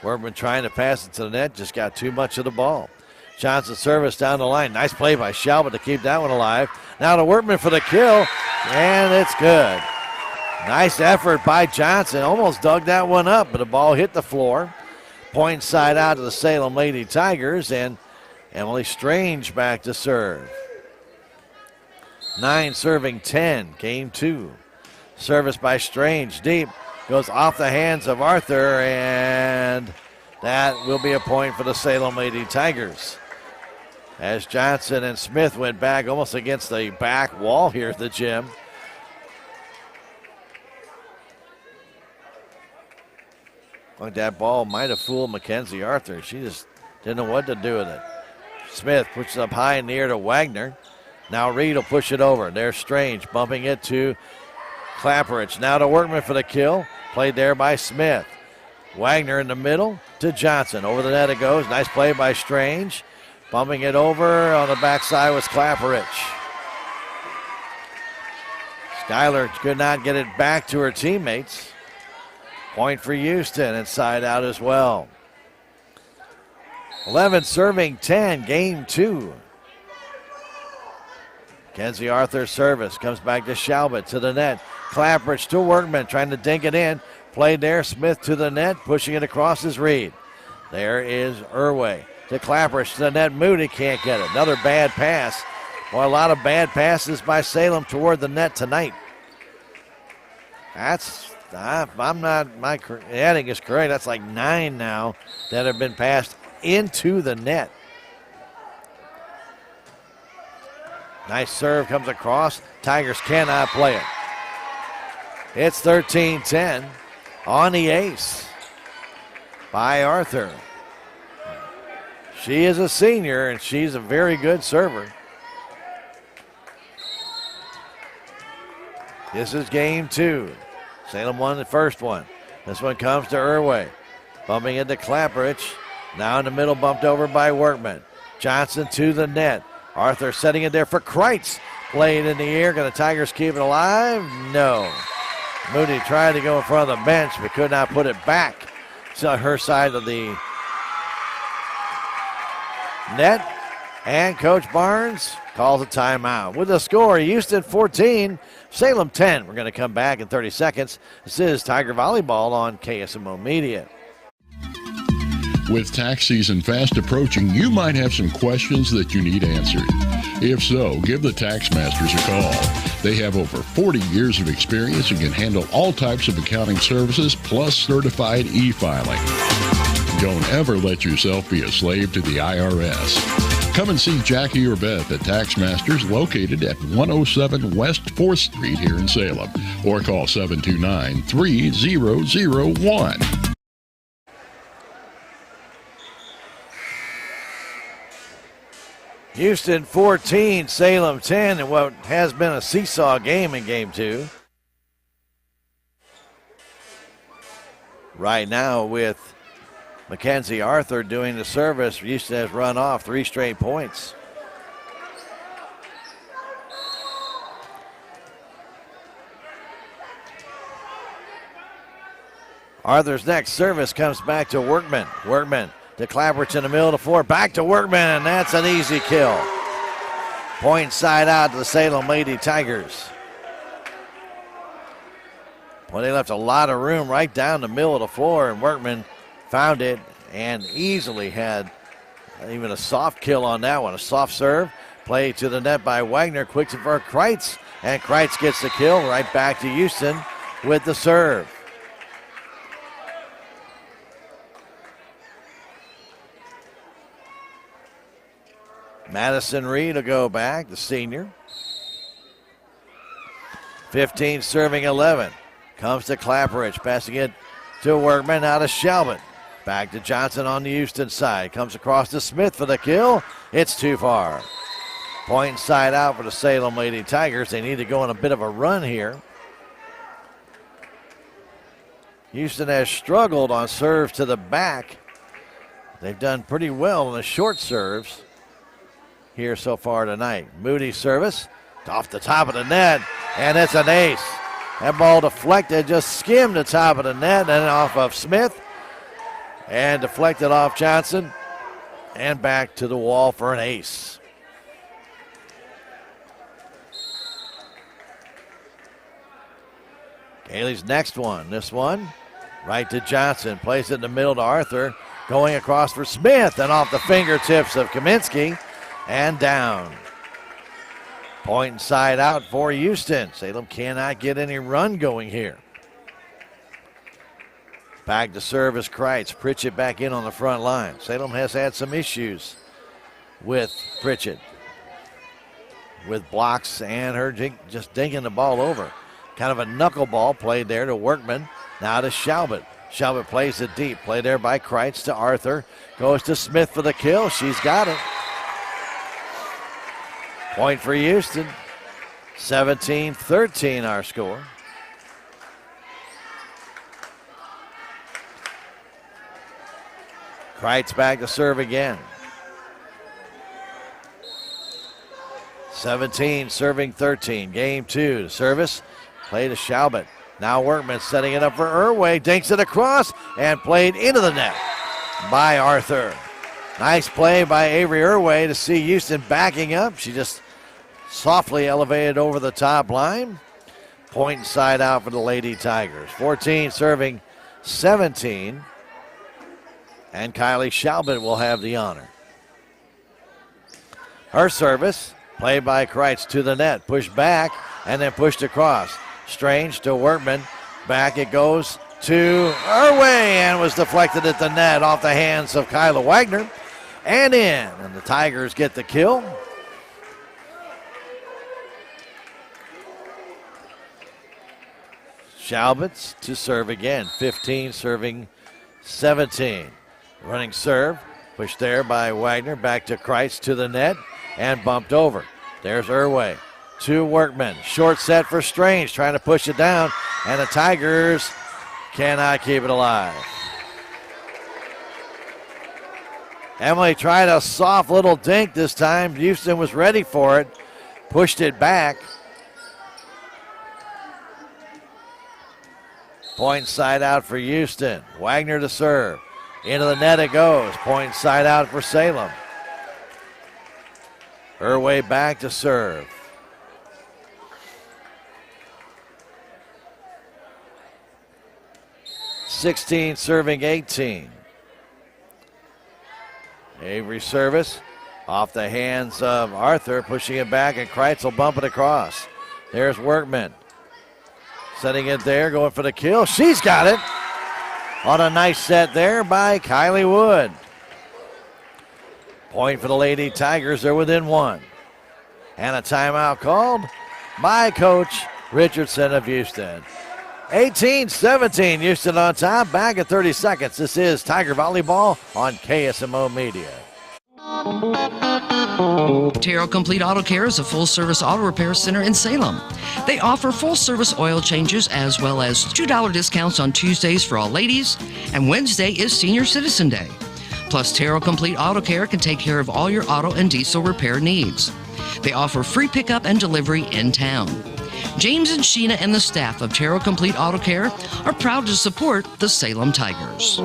Workman trying to pass it to the net, just got too much of the ball. Johnson service down the line. Nice play by Shalbert to keep that one alive. Now to Workman for the kill, and it's good. Nice effort by Johnson. Almost dug that one up, but the ball hit the floor. Point side out to the Salem Lady Tigers, and Emily Strange back to serve. 9 serving 10, game 2. Service by Strange, deep. Goes off the hands of Arthur, and that will be a point for the Salem Lady Tigers. As Johnson and Smith went back almost against the back wall here at the gym. Like that ball might have fooled Mackenzie Arthur. She just didn't know what to do with it. Smith pushes up high in the air to Wagner. Now Reed will push it over. There's Strange bumping it to Clapperich. Now to Workman for the kill. Played there by Smith. Wagner in the middle to Johnson. Over the net it goes. Nice play by Strange. Bumping it over on the backside was Clapperich. Schuyler could not get it back to her teammates. Point for Houston, inside out as well. 11 serving 10, game 2. Kenzie Arthur service comes back to Shalbert to the net. Clapperich to Workman, trying to dink it in. Played there, Smith to the net, pushing it across is Reed. There is Irway to Clapperich to the net. Moody can't get it. Another bad pass. Well, a lot of bad passes by Salem toward the net tonight. That's if I'm not, my adding is correct, that's like 9 now that have been passed into the net. Nice serve comes across. Tigers cannot play it. It's 13-10 on the ace by Arthur. She is a senior, and she's a very good server. This is game 2. Salem won the first one. This one comes to Irway. Bumping into Clapperich. Now in the middle, bumped over by Workman. Johnson to the net. Arthur setting it there for Kreitz. Playing in the air. Can the Tigers keep it alive? No. Moody tried to go in front of the bench, but could not put it back to her side of the net. And Coach Barnes calls a timeout. With the score, Houston 14, Salem 10. We're going to come back in 30 seconds. This is Tiger Volleyball on KSMO Media. With tax season fast approaching, you might have some questions that you need answered. If so, give the Tax Masters a call. They have over 40 years of experience and can handle all types of accounting services plus certified e-filing. Don't ever let yourself be a slave to the IRS. Come and see Jackie or Beth at Tax Masters, located at 107 West 4th Street here in Salem, or call 729-3001. Houston 14, Salem 10, in what has been a seesaw game in game 2. Right now with Mackenzie Arthur doing the service, Houston has run off 3 straight points. Arthur's next service comes back to Workman. Workman to Clapperich in the middle of the floor. Back to Workman, and that's an easy kill. Point side out to the Salem Lady Tigers. Well, they left a lot of room right down the middle of the floor, and Workman found it and easily had even a soft kill on that one. A soft serve. Play to the net by Wagner. Quick for Kreitz, and Kreitz gets the kill. Right back to Houston with the serve. Madison Reed will go back, the senior. 15 serving 11. Comes to Clapperich, passing it to Workman, out of Shalbert. Back to Johnson on the Houston side. Comes across to Smith for the kill. It's too far. Point side out for the Salem Lady Tigers. They need to go on a bit of a run here. Houston has struggled on serves to the back. They've done pretty well on the short serves here so far tonight. Moody service off the top of the net, and it's an ace. That ball deflected, just skimmed the top of the net and off of Smith, and deflected off Johnson, and back to the wall for an ace. Haley's next one. This one, right to Johnson, plays it in the middle to Arthur, going across for Smith, and off the fingertips of Kaminsky. And down. Point side out for Houston. Salem cannot get any run going here. Back to serve is Kreitz. Pritchett back in on the front line. Salem has had some issues with Pritchett, with blocks and her just dinking the ball over. Kind of a knuckleball played there to Workman. Now to Shalbert. Shalbert plays it deep. Play there by Kreitz to Arthur. Goes to Smith for the kill. She's got it. Point for Houston. 17-13 our score. Kreitz back to serve again. 17 serving 13. Game 2. Service. Play to Shalbert. Now Workman setting it up for Irway. Dinks it across and played into the net by Arthur. Nice play by Avery Irway to see Houston backing up. She just softly elevated over the top line. Point side out for the Lady Tigers. 14 serving 17. And Kylie Shalbert will have the honor. Her service, played by Kreitz to the net. Pushed back and then pushed across. Strange to Workman. Back it goes to Irway and was deflected at the net off the hands of Kyla Wagner and in. And the Tigers get the kill. Shalbitz to serve again. 15 serving 17. Running serve. Pushed there by Wagner. Back to Kreitz to the net and bumped over. There's Irway. 2 Workmen. Short set for Strange. Trying to push it down. And the Tigers cannot keep it alive. Emily tried a soft little dink this time. Houston was ready for it. Pushed it back. Point side out for Houston. Wagner to serve. Into the net it goes. Point side out for Salem. Irway back to serve. (16) serving 18. Avery service off the hands of Arthur, pushing it back, and Kreitz will bump it across. There's Workman. Setting it there, going for the kill. She's got it. On a nice set there by Kylie Wood. Point for the Lady Tigers. They're within 1. And a timeout called by Coach Richardson of Houston. 18-17, Houston on top. Back at 30 seconds. This is Tiger Volleyball on KSMO Media. Terrell Complete Auto Care is a full-service auto repair center in Salem. They offer full-service oil changes as well as $2 discounts on Tuesdays for all ladies, and Wednesday is Senior Citizen Day. Plus, Terrell Complete Auto Care can take care of all your auto and diesel repair needs. They offer free pickup and delivery in town. James and Sheena and the staff of Terrell Complete Auto Care are proud to support the Salem Tigers.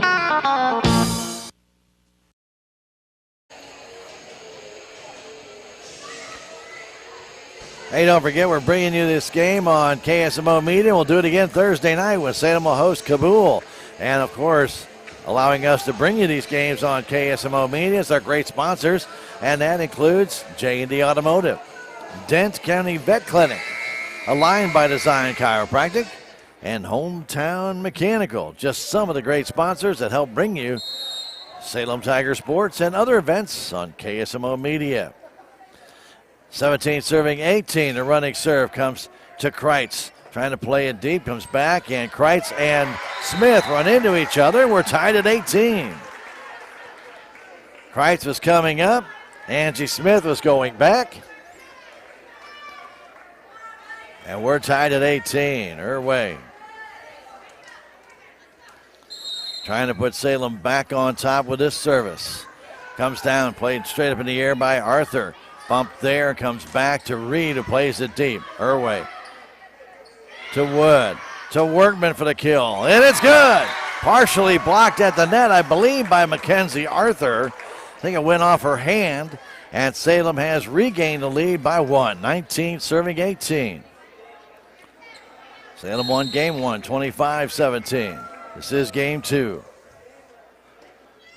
Hey, don't forget, we're bringing you this game on KSMO Media. We'll do it again Thursday night when Salem will host Kabul. And, of course, allowing us to bring you these games on KSMO Media is our great sponsors, and that includes J&D Automotive, Dent County Vet Clinic, Aligned by Design Chiropractic, and Hometown Mechanical. Just some of the great sponsors that help bring you Salem Tiger Sports and other events on KSMO Media. 17 serving 18. The running serve comes to Kreitz. Trying to play it deep, comes back, and Kreitz and Smith run into each other. We're tied at 18. Kreitz was coming up. Angie Smith was going back. And we're tied at 18. Irway trying to put Salem back on top with this service. Comes down, played straight up in the air by Arthur. Bump there, comes back to Reed, who plays it deep. Irway to Wood, to Workman for the kill, and it's good. Partially blocked at the net, I believe, by Mackenzie Arthur. I think it went off her hand, and Salem has regained the lead by 1. 19 serving 18. Salem won game 1, 25-17. This is game 2.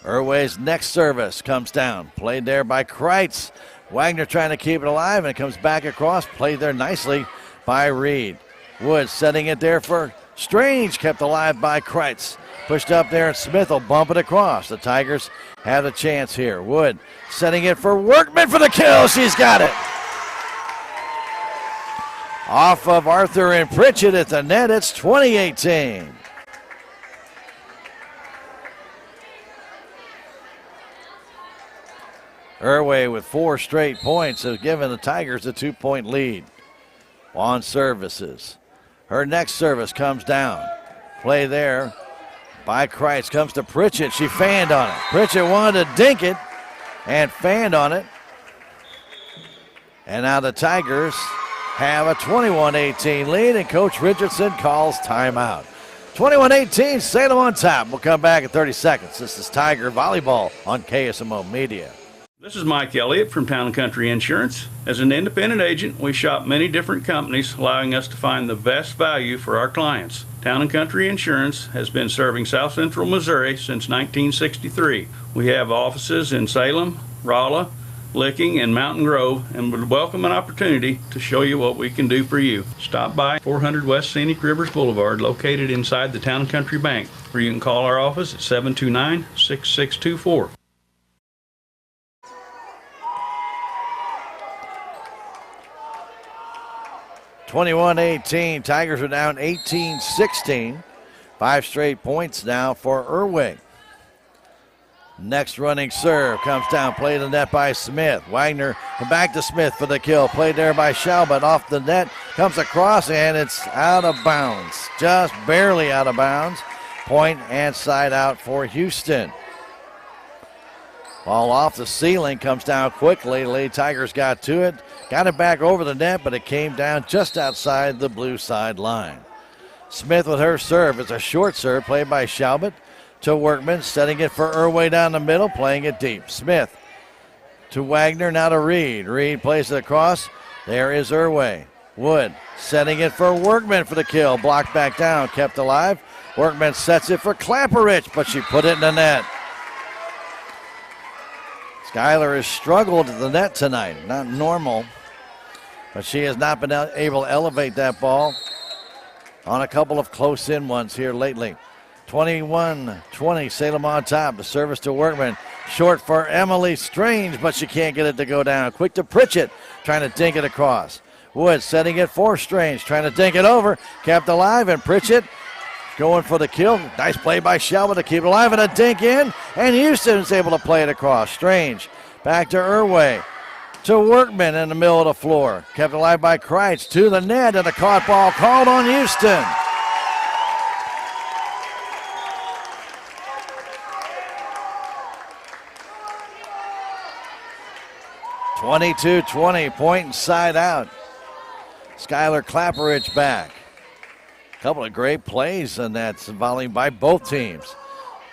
Irway's next service comes down, played there by Kreitz. Wagner trying to keep it alive, and it comes back across, played there nicely by Reed. Wood setting it there for Strange, kept alive by Kreitz. Pushed up there, and Smith will bump it across. The Tigers have a chance here. Wood setting it for Workman for the kill. She's got it. Off of Arthur and Pritchett at the net. It's 20-18. Irway with 4 straight points has given the Tigers a 2-point lead on services. Her next service comes down. Play there by Kreitz. Comes to Pritchett. She fanned on it. Pritchett wanted to dink it and fanned on it. And now the Tigers have a 21-18 lead, and Coach Richardson calls timeout. 21-18, Salem on top. We'll come back in 30 seconds. This is Tiger Volleyball on KSMO Media. This is Mike Elliott from Town & Country Insurance. As an independent agent, we shop many different companies, allowing us to find the best value for our clients. Town & Country Insurance has been serving South Central Missouri since 1963. We have offices in Salem, Rolla, Licking, and Mountain Grove, and would welcome an opportunity to show you what we can do for you. Stop by 400 West Scenic Rivers Boulevard, located inside the Town and Country Bank, or you can call our office at 729-6624. (21-18). Tigers are down 18-16. 5 straight points now for Irwin. Next running serve comes down, played the net by Smith. Wagner back to Smith for the kill. Played there by Schaubert, off the net, comes across, and it's out of bounds. Just barely out of bounds. Point and side out for Houston. Ball off the ceiling, comes down quickly. Lady Tigers got to it, got it back over the net, but it came down just outside the blue side line. Smith with her serve. It's a short serve played by Schaubert to Workman, setting it for Irway down the middle, playing it deep. Smith to Wagner, now to Reed. Reed plays it across. There is Irway. Wood setting it for Workman for the kill. Blocked back down, kept alive. Workman sets it for Clapperich, but she put it in the net. Schuyler has struggled at the net tonight. Not normal, but she has not been able to elevate that ball on a couple of close-in ones here lately. 21-20, Salem on top. The service to Workman. Short for Emily Strange, but she can't get it to go down. Quick to Pritchett, trying to dink it across. Wood setting it for Strange, trying to dink it over. Kept alive, and Pritchett going for the kill. Nice play by Shelby to keep it alive, and a dink in. And Houston is able to play it across. Strange back to Irway. To Workman in the middle of the floor. Kept alive by Kreitz to the net, and a caught ball called on Houston. (22-20), point and side out. Skylar Clapperich back. A couple of great plays, and that's volley by both teams.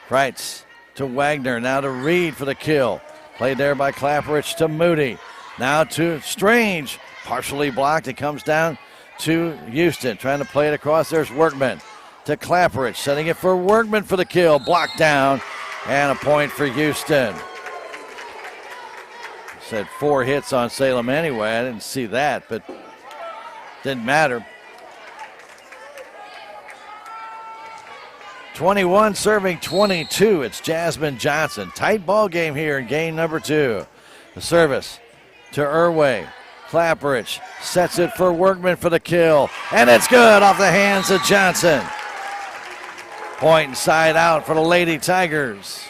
Kreitz to Wagner, now to Reed for the kill. Played there by Clapperich to Moody. Now to Strange, partially blocked. It comes down to Houston, trying to play it across. There's Workman to Clapperich, setting it for Workman for the kill. Blocked down, and a point for Houston. Said 4 hits on Salem anyway. I didn't see that, but didn't matter. 21 serving 22. It's Jasmine Johnson. Tight ball game here in game number 2. The service to Irway. Clapperich sets it for Workman for the kill. And it's good off the hands of Johnson. Point and side out for the Lady Tigers.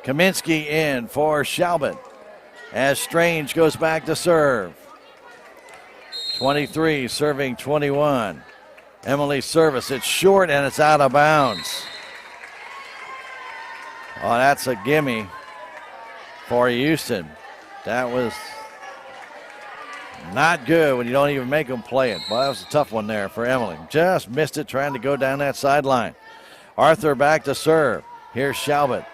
Kaminsky in for Schaubert as Strange goes back to serve. 23 serving 21. Emily's service, it's short and it's out of bounds. Oh, that's a gimme for Houston. That was not good when you don't even make them play it. Well, that was a tough one there for Emily. Just missed it trying to go down that sideline. Arthur back to serve. Here's Schaubert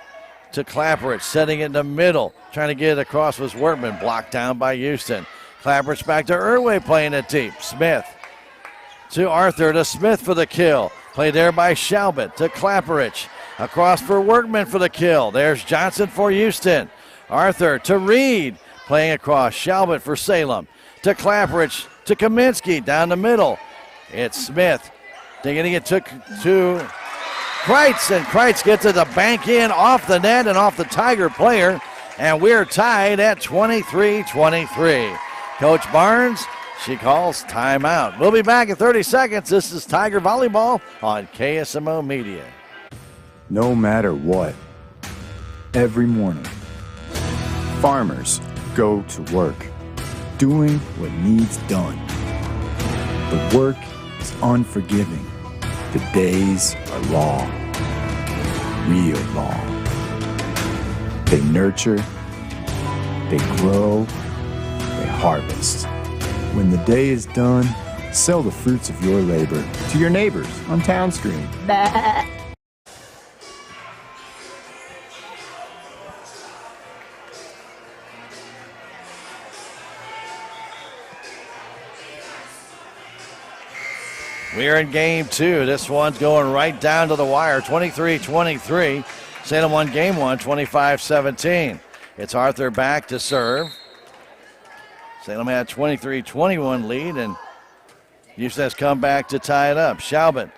to Clapperich, setting it in the middle. Trying to get it across was Workman, blocked down by Houston. Clapperich back to Irway, playing it deep. Smith to Arthur, to Smith for the kill. Played there by Schaubert to Clapperich. Across for Workman for the kill. There's Johnson for Houston. Arthur to Reed, playing across. Schaubert for Salem. To Clapperich, to Kaminsky, down the middle. It's Smith. They're getting it to Kreitz, and Kreitz gets it to bank in off the net and off the Tiger player. And we're tied at 23-23. Coach Barnes, she calls timeout. We'll be back in 30 seconds. This is Tiger Volleyball on KSMO Media. No matter what, every morning, farmers go to work, doing what needs done. The work is unforgiving. The days are long, real long. They nurture, they grow, they harvest. When the day is done, sell the fruits of your labor to your neighbors on Town Screen. We're in game 2. This one's going right down to the wire, 23-23. Salem won game 1, 25-17. It's Arthur back to serve. Salem had a 23-21 lead, and Houston has come back to tie it up. Schaubert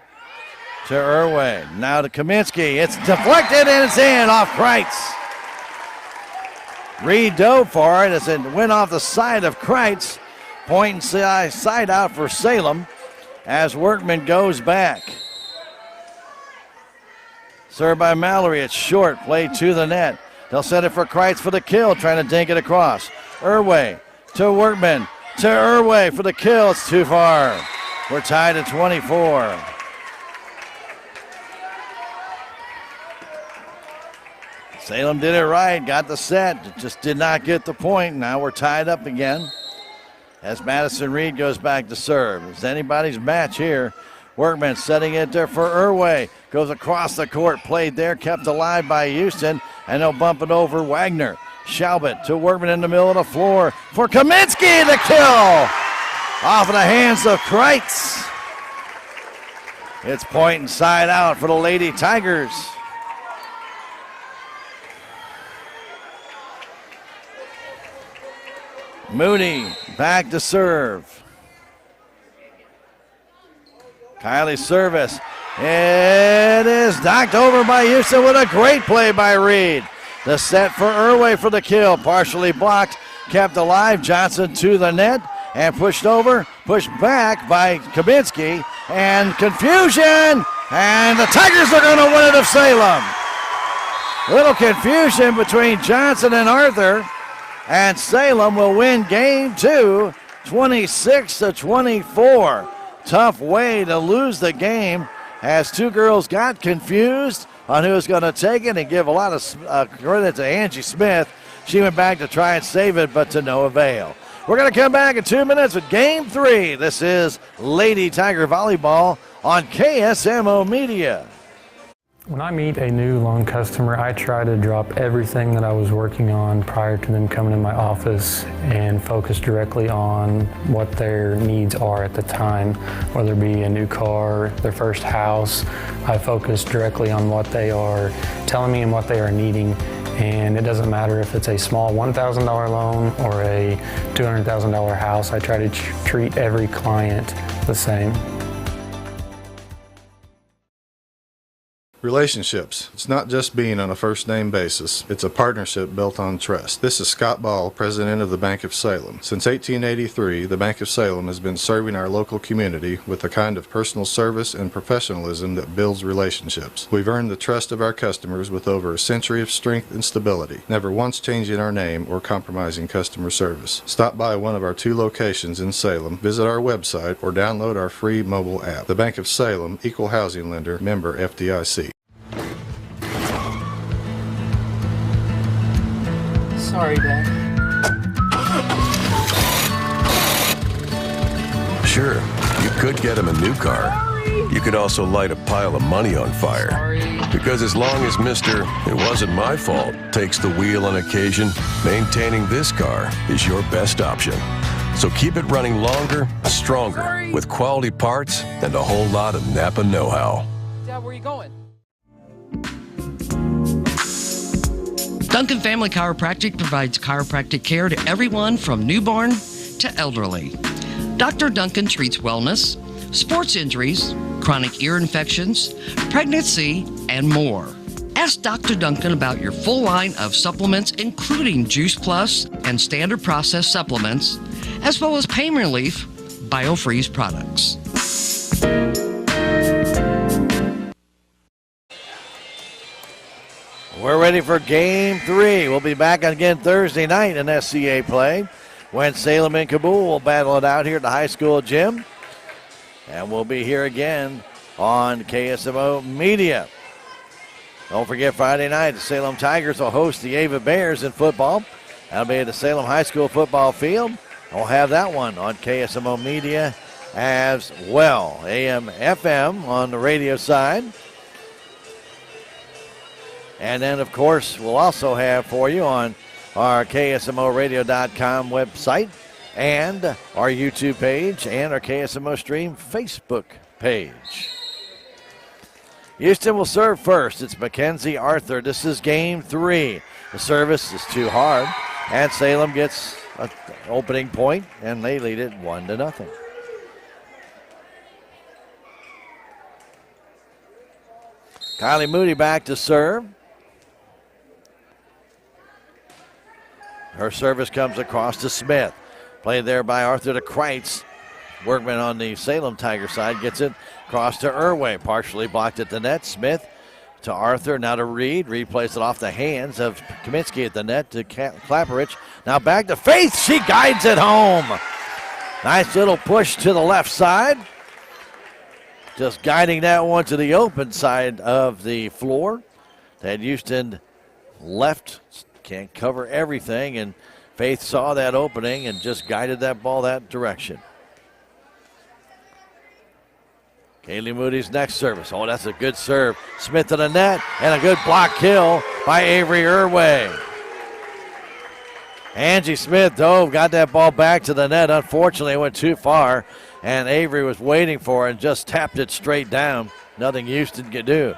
to Irway. Now to Kaminsky. It's deflected and it's in off Kreitz. Reed dove for it as it went off the side of Kreitz. Point and side out for Salem as Workman goes back. Served by Mallory. It's short. Play to the net. They'll set it for Kreitz for the kill, trying to dink it across. Irway to Workman to Irway for the kill. It's too far. We're tied at 24. Salem did it right, got the set, just did not get the point. Now we're tied up again as Madison Reed goes back to serve. It's anybody's match here. Workman setting it there for Irway. Goes across the court, played there, kept alive by Houston, and they'll bump it over Wagner. Schaubert to Workman in the middle of the floor for Kaminsky, the kill! Off of the hands of Kreitz. It's point and side out for the Lady Tigers. Mooney back to serve. Kylie service. It is knocked over by Houston with a great play by Reed. The set for Irway for the kill. Partially blocked, kept alive. Johnson to the net and pushed over. Pushed back by Kaminsky. And confusion. And the Tigers are going to win it of Salem. Little confusion between Johnson and Arthur. And Salem will win game 2, 26-24. Tough way to lose the game as two girls got confused on who was going to take it, and give a lot of credit to Angie Smith. She went back to try and save it, but to no avail. We're going to come back in 2 minutes with game 3. This is Lady Tiger Volleyball on KSMO Media. When I meet a new loan customer, I try to drop everything that I was working on prior to them coming in my office and focus directly on what their needs are at the time, whether it be a new car, their first house. I focus directly on what they are telling me and what they are needing. And it doesn't matter if it's a small $1,000 loan or a $200,000 house. I try to treat every client the same. Relationships. It's not just being on a first name basis. It's a partnership built on trust. This is Scott Ball, president of the Bank of Salem. Since 1883, the Bank of Salem has been serving our local community with the kind of personal service and professionalism that builds relationships. We've earned the trust of our customers with over a century of strength and stability, never once changing our name or compromising customer service. Stop by one of our 2 locations in Salem, visit our website, or download our free mobile app. The Bank of Salem, Equal Housing Lender, member FDIC. Sorry, Dad. Sure, you could get him a new car. You could also light a pile of money on fire. Because as long as Mr. "It wasn't my fault" takes the wheel on occasion, maintaining this car is your best option. So keep it running longer, stronger, with quality parts and a whole lot of Napa know-how. Dad, where are you going? Duncan Family Chiropractic provides chiropractic care to everyone from newborn to elderly. Dr. Duncan treats wellness, sports injuries, chronic ear infections, pregnancy, and more. Ask Dr. Duncan about your full line of supplements, including Juice Plus and standard processed supplements, as well as pain relief, BioFreeze products. We're ready for game 3. We'll be back again Thursday night in SCA play when Salem and Kabul will battle it out here at the high school gym. And we'll be here again on KSMO Media. Don't forget Friday night, the Salem Tigers will host the Ava Bears in football. That'll be at the Salem High School football field. We'll have that one on KSMO Media as well. AM, FM on the radio side. And then, of course, we'll also have for you on our KSMOradio.com website and our YouTube page and our KSMO Stream Facebook page. Houston will serve first. It's Mackenzie Arthur. This is game 3. The service is too hard, and Salem gets an opening point, and they lead it 1-0. Kylie Moody back to serve. Her service comes across to Smith. Played there by Arthur to Kreitz. Workman on the Salem Tiger side gets it across to Irway. Partially blocked at the net. Smith to Arthur, now to Reed. Reed plays it off the hands of Kaminsky at the net to Klaparich. Now back to Faith. She guides it home. Nice little push to the left side. Just guiding that one to the open side of the floor. Ted Houston left, can't cover everything, and Faith saw that opening and just guided that ball that direction. Kaylee Moody's next service. Oh, that's a good serve. Smith to the net, and a good block kill by Avery Irway. Angie Smith dove, got that ball back to the net. Unfortunately, it went too far, and Avery was waiting for it and just tapped it straight down. Nothing Houston could do.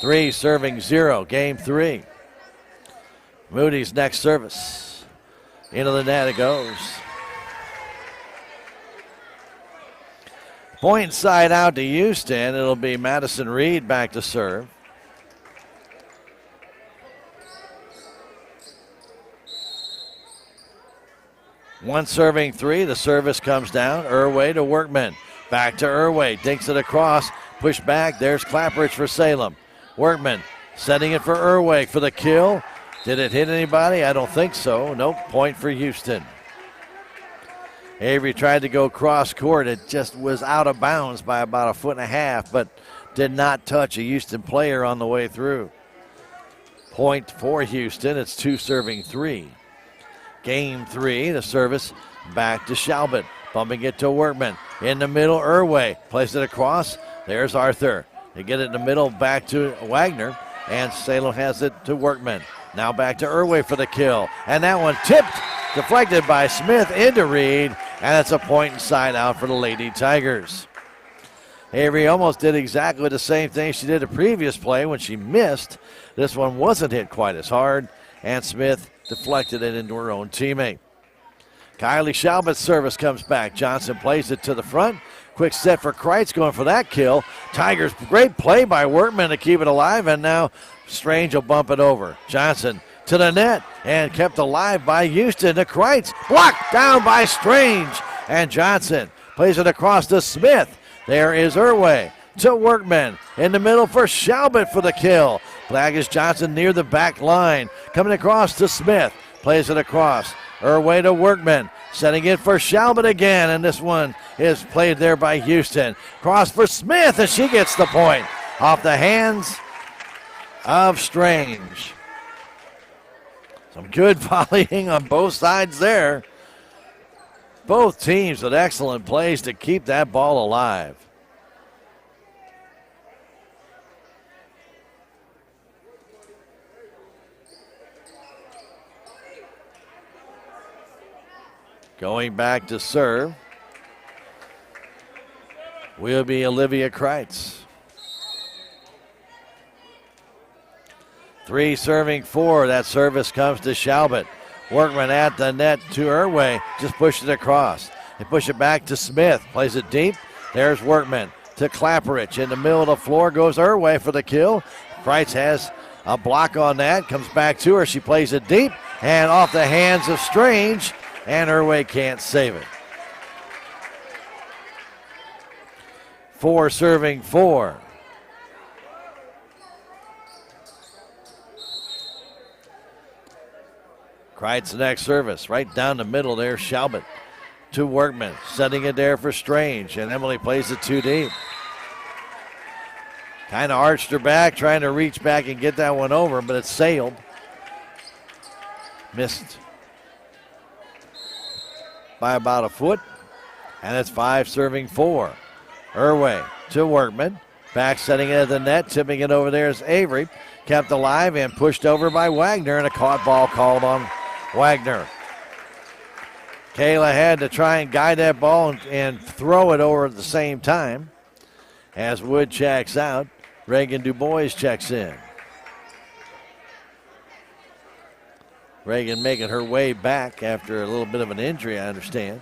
3 serving 0, game 3. Moody's next service. Into the net it goes. Point side out to Houston. It'll be Madison Reed back to serve. One serving 3. The service comes down. Irway to Workman. Back to Irway. Dinks it across. Push back. There's Klaparich for Salem. Workman setting it for Irway for the kill. Did it hit anybody? I don't think so. Nope. Point for Houston. Avery tried to go cross court. It just was out of bounds by about 1.5 feet, but did not touch a Houston player on the way through. Point for Houston. It's 2 serving 3. Game 3, the service back to Shalbert. Bumping it to Workman. In the middle, Irway plays it across. There's Arthur. They get it in the middle, back to Wagner. And Salem has it to Workman. Now back to Irway for the kill. And that one tipped, deflected by Smith into Reed. And it's a point inside out for the Lady Tigers. Avery almost did exactly the same thing she did the previous play when she missed. This one wasn't hit quite as hard. And Smith deflected it into her own teammate. Kylie Shalbert's service comes back. Johnson plays it to the front. Quick set for Kreitz going for that kill. Tigers, great play by Workman to keep it alive, and now Strange will bump it over. Johnson to the net and kept alive by Houston to Kreitz. Blocked down by Strange, and Johnson plays it across to Smith. There is Irway to Workman in the middle for Shalbert for the kill. Flag is Johnson near the back line. Coming across to Smith. Plays it across. Irway to Workman. Setting it for Shalbert again. And this one is played there by Houston. Cross for Smith as she gets the point. Off the hands of Strange. Some good volleying on both sides there. Both teams with excellent plays to keep that ball alive. Going back to serve will be Olivia Kreitz. 3 serving 4. That service comes to Shalbert. Workman at the net to Irway. Just pushed it across. They push it back to Smith. Plays it deep. There's Workman to Klaparich. In the middle of the floor goes Irway for the kill. Kreitz has a block on that. Comes back to her. She plays it deep. And off the hands of Strange. And Irway can't save it. 4 serving 4. Kreitz next service. Right down the middle there, Shalbert to Workman. Setting it there for Strange. And Emily plays it too deep. Kind of arched her back, trying to reach back and get that one over, but it sailed. Missed by about a foot, and it's 5 serving 4. Irway to Workman. Back setting it at the net, tipping it over there is Avery. Kept alive and pushed over by Wagner, and a caught ball called on Wagner. Kayla had to try and guide that ball and throw it over at the same time. As Wood checks out, Reagan DuBois checks in. Reagan making her way back after a little bit of an injury, I understand.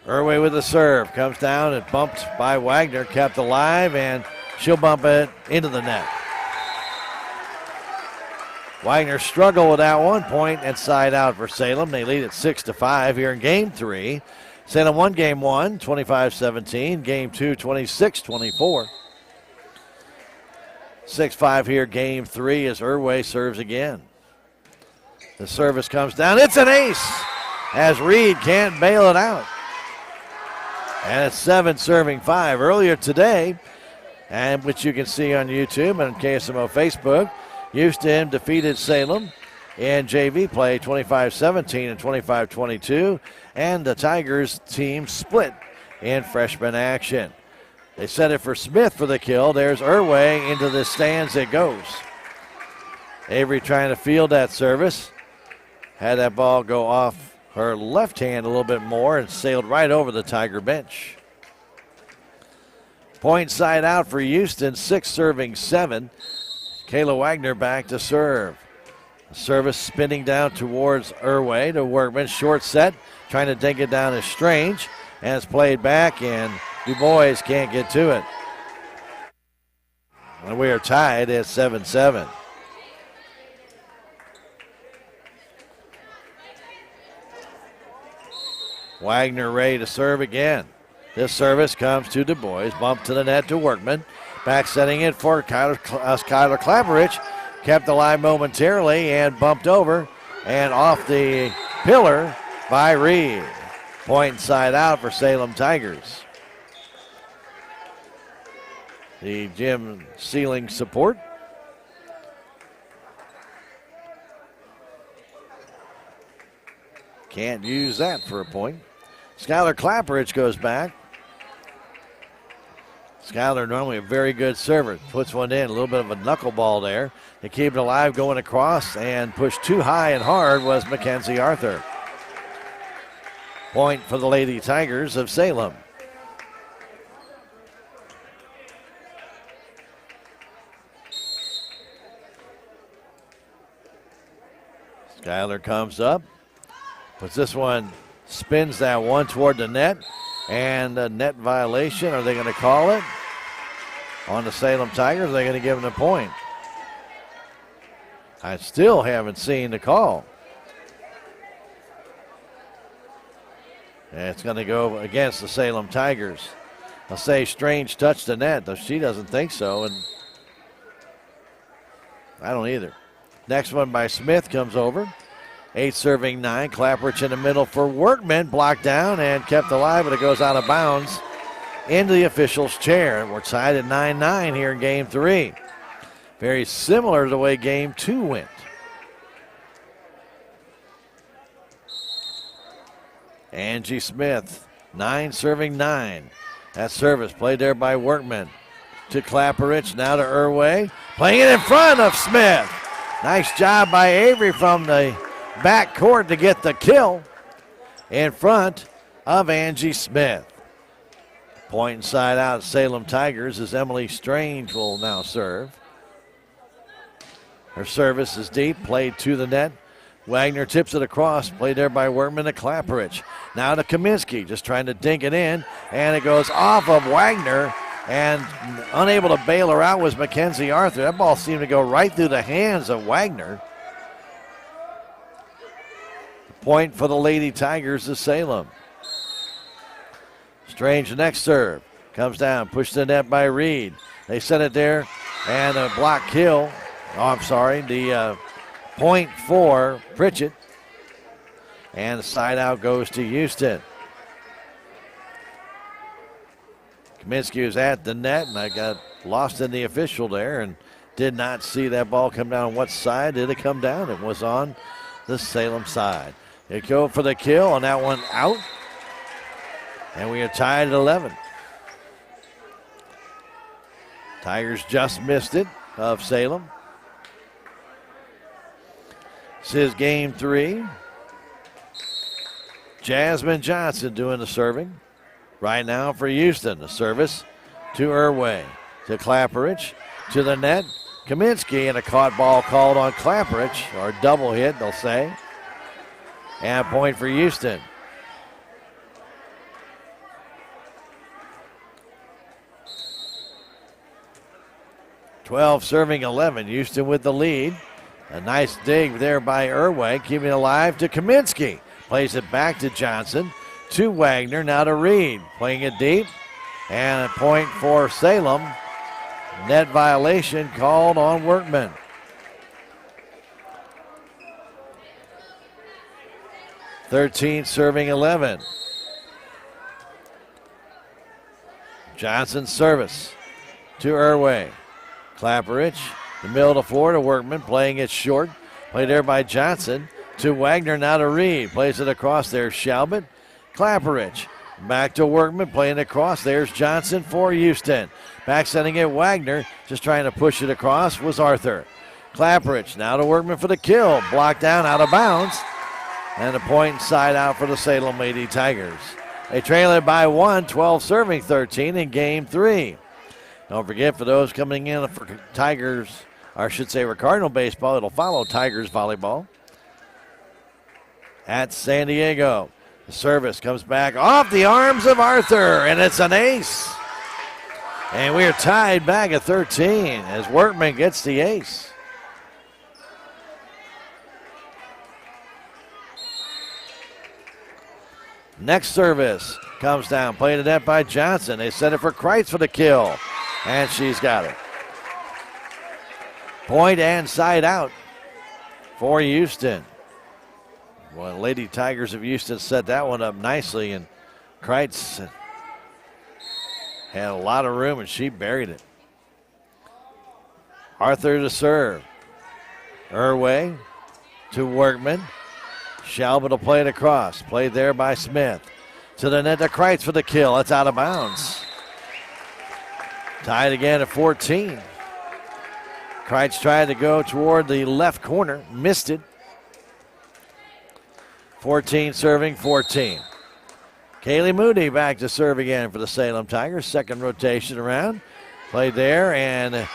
Irway with the serve. Comes down and bumped by Wagner. Kept alive, and she'll bump it into the net. Wagner struggled with that 1 point and side out for Salem. They lead at 6-5 here in game 3. Salem won game 1, 25-17. Game 2, 26-24. 6-5 here, game 3 as Irway serves again. The service comes down. It's an ace as Reed can't bail it out. And it's 7 serving 5. Earlier today, and which you can see on YouTube and KSMO Facebook, Houston defeated Salem in JV play 25-17 and 25-22, and the Tigers team split in freshman action. They set it for Smith for the kill. There's Irway. Into the stands it goes. Avery trying to field that service. Had that ball go off her left hand a little bit more and sailed right over the Tiger bench. Point side out for Houston, 6 serving 7. Kayla Wagner back to serve. Service spinning down towards Irway to Workman. Short set, trying to dink it down is Strange. And it's played back, and Du Bois can't get to it. And we are tied at 7-7. Wagner ready to serve again. This service comes to Du Bois. Bump to the net to Workman. Back setting it for Skylar Klaparich. Kept alive momentarily and bumped over and off the pillar by Reed. Point side out for Salem Tigers. The gym ceiling support. Can't use that for a point. Skylar Klaparich goes back. Skylar normally a very good server. Puts one in, a little bit of a knuckleball there. To keep it alive going across and pushed too high and hard was Mackenzie Arthur. Point for the Lady Tigers of Salem. Skylar comes up, puts this one, spins that one toward the net, and a net violation. Are they going to call it on the Salem Tigers? Are they going to give them a point? I still haven't seen the call. And it's going to go against the Salem Tigers. I'll say Strange touched the net, though she doesn't think so, and I don't either. Next one by Smith comes over. 8 serving 9. Klaparich in the middle for Workman. Blocked down and kept alive, but it goes out of bounds into the official's chair. We're tied at 9-9 here in game 3. Very similar to the way game 2 went. Angie Smith, 9 serving 9. That service played there by Workman. To Klaparich, now to Irway. Playing it in front of Smith. Nice job by Avery from the back court to get the kill in front of Angie Smith. Point inside out Salem Tigers as Emily Strange will now serve. Her service is deep, played to the net. Wagner tips it across, played there by Workman to Klaparich. Now to Kaminsky, just trying to dink it in, and it goes off of Wagner, and unable to bail her out was Mackenzie Arthur. That ball seemed to go right through the hands of Wagner. Point for the Lady Tigers of Salem. Strange next serve. Comes down, pushed the net by Reed. They set it there, and a block kill. Oh, I'm sorry, the point for Pritchett. And the side out goes to Houston. Kaminsky was at the net, and I got lost in the official there and did not see that ball come down. On what side did it come down? It was on the Salem side. They go for the kill, and that one out. And we are tied at 11. Tigers just missed it of Salem. This is game 3. Jasmine Johnson doing the serving. Right now for Houston, the service to Irway, to Klaparich, to the net, Kaminsky, and a caught ball called on Clapperich, or a double hit, they'll say. And a point for Houston. Serving 11. Houston with the lead. A nice dig there by Irway, keeping it alive to Kaminsky. Plays it back to Johnson, to Wagner, now to Reed. Playing it deep, and a point for Salem. Net violation called on Workman. Serving 11. Johnson's service to Irway. Clapperich, the middle of the floor to Workman, playing it short. Played there by Johnson to Wagner, now to Reed. Plays it across there, Shalbert. Clapperich, back to Workman, playing across. There's Johnson for Houston. Back sending it, Wagner, just trying to push it across was Arthur. Clapperich, now to Workman for the kill. Blocked down, out of bounds. And a point inside out for the Salem Lady Tigers. They trail it by 1, serving 13 in game 3. Don't forget, for those coming in for Tigers, or I should say for Cardinal baseball, it'll follow Tigers volleyball at San Diego. The service comes back off the arms of Arthur, and it's an ace. And we are tied back at 13 as Workman gets the ace. Next service comes down, played to net by Johnson. They set it for Kreitz for the kill. And she's got it. Point and side out for Houston. Well, Lady Tigers of Houston set that one up nicely, and Kreitz had a lot of room, and she buried it. Arthur to serve. Irway to Workman. Shalbert will play it across. Played there by Smith. To the net to Kreitz for the kill. That's out of bounds. Tied again at 14. Kreitz tried to go toward the left corner. Missed it. 14 serving 14. Kaylee Moody back to serve again for the Salem Tigers. Second rotation around. Played there, and it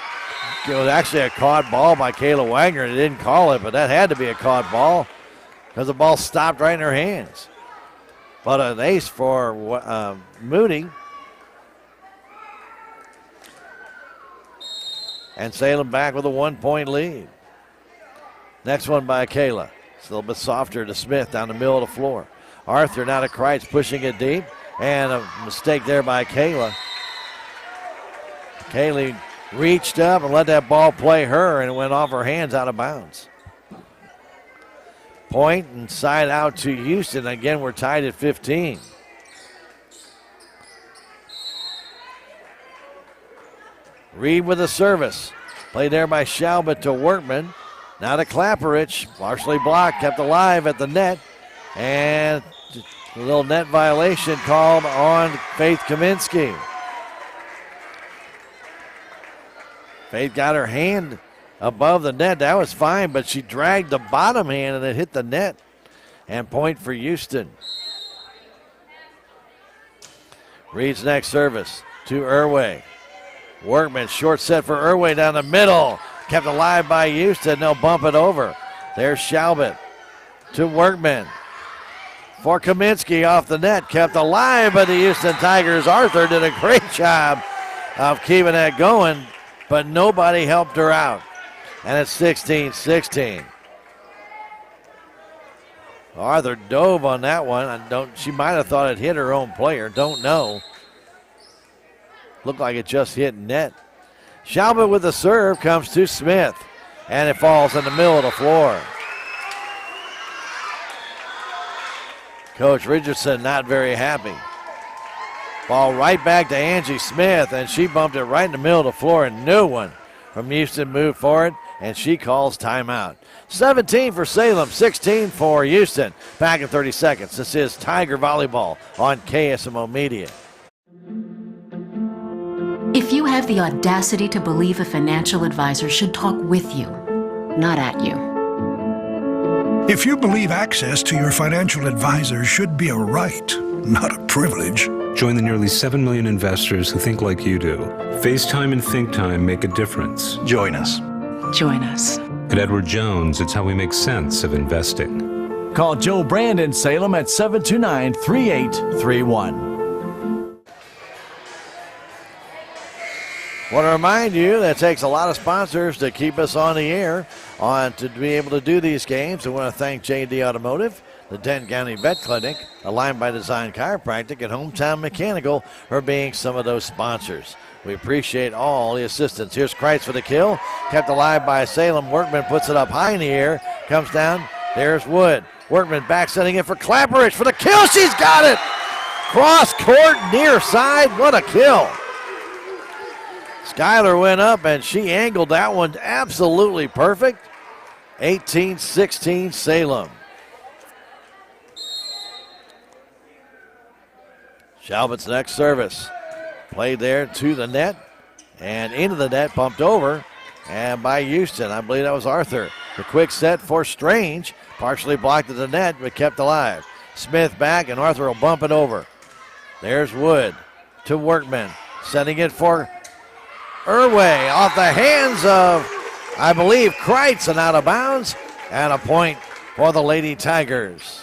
was actually a caught ball by Kayla Wagner. They didn't call it, but that had to be a caught ball because the ball stopped right in her hands. But an ace for Moody. And Salem back with a 1-point lead. Next one by Kayla. It's a little bit softer to Smith down the middle of the floor. Arthur now to Kreitz, pushing it deep. And a mistake there by Kayla. Kaylee reached up and let that ball play her, and it went off her hands out of bounds. Point and side out to Houston. Again, we're tied at 15. Reed with a service. Played there by Shalbert to Workman. Now to Clapperich. Partially blocked, kept alive at the net. And a little net violation called on Faith Kaminsky. Faith got her hand above the net. That was fine, but she dragged the bottom hand and it hit the net. And point for Houston. Reed's next service to Irway. Workman, short set for Irway down the middle. Kept alive by Houston. They'll bump it over. There's Shalbert to Workman. For Kaminsky off the net. Kept alive by the Houston Tigers. Arthur did a great job of keeping that going, but nobody helped her out. And it's 16-16. Arthur dove on that one. She might have thought it hit her own player. Don't know. Looked like it just hit net. Shalbert with the serve comes to Smith. And it falls in the middle of the floor. Coach Richardson not very happy. Ball right back to Angie Smith, and she bumped it right in the middle of the floor, and no one from Houston moved for it, and she calls timeout. 17 for Salem, 16 for Houston. Back in 30 seconds. This is Tiger Volleyball on KSMO Media. If you have the audacity to believe a financial advisor should talk with you, not at you. If you believe access to your financial advisor should be a right, not a privilege. Join the nearly 7 million investors who think like you do. FaceTime and Think Time make a difference. Join us. Join us. At Edward Jones, it's how we make sense of investing. Call Joe Brand in Salem at 729-3831. Want to remind you that it takes a lot of sponsors to keep us on the air to be able to do these games. I want to thank J&D Automotive, the Denton County Vet Clinic, Aligned by Design Chiropractic, and Hometown Mechanical for being some of those sponsors. We appreciate all the assistance. Here's Kreitz for the kill. Kept alive by Salem. Workman puts it up high in the air. Comes down. There's Wood. Workman back setting it for Clapperich for the kill. She's got it. Cross court, near side. What a kill. Skyler went up and she angled that one absolutely perfect. 18-16 Salem. Shalbut's next service. Played there to the net and into the net, bumped over, and by Houston. I believe that was Arthur. The quick set for Strange, partially blocked at the net, but kept alive. Smith back, and Arthur will bump it over. There's Wood to Workman, setting it for Irway off the hands of, I believe, Kreitz, and out of bounds, and a point for the Lady Tigers.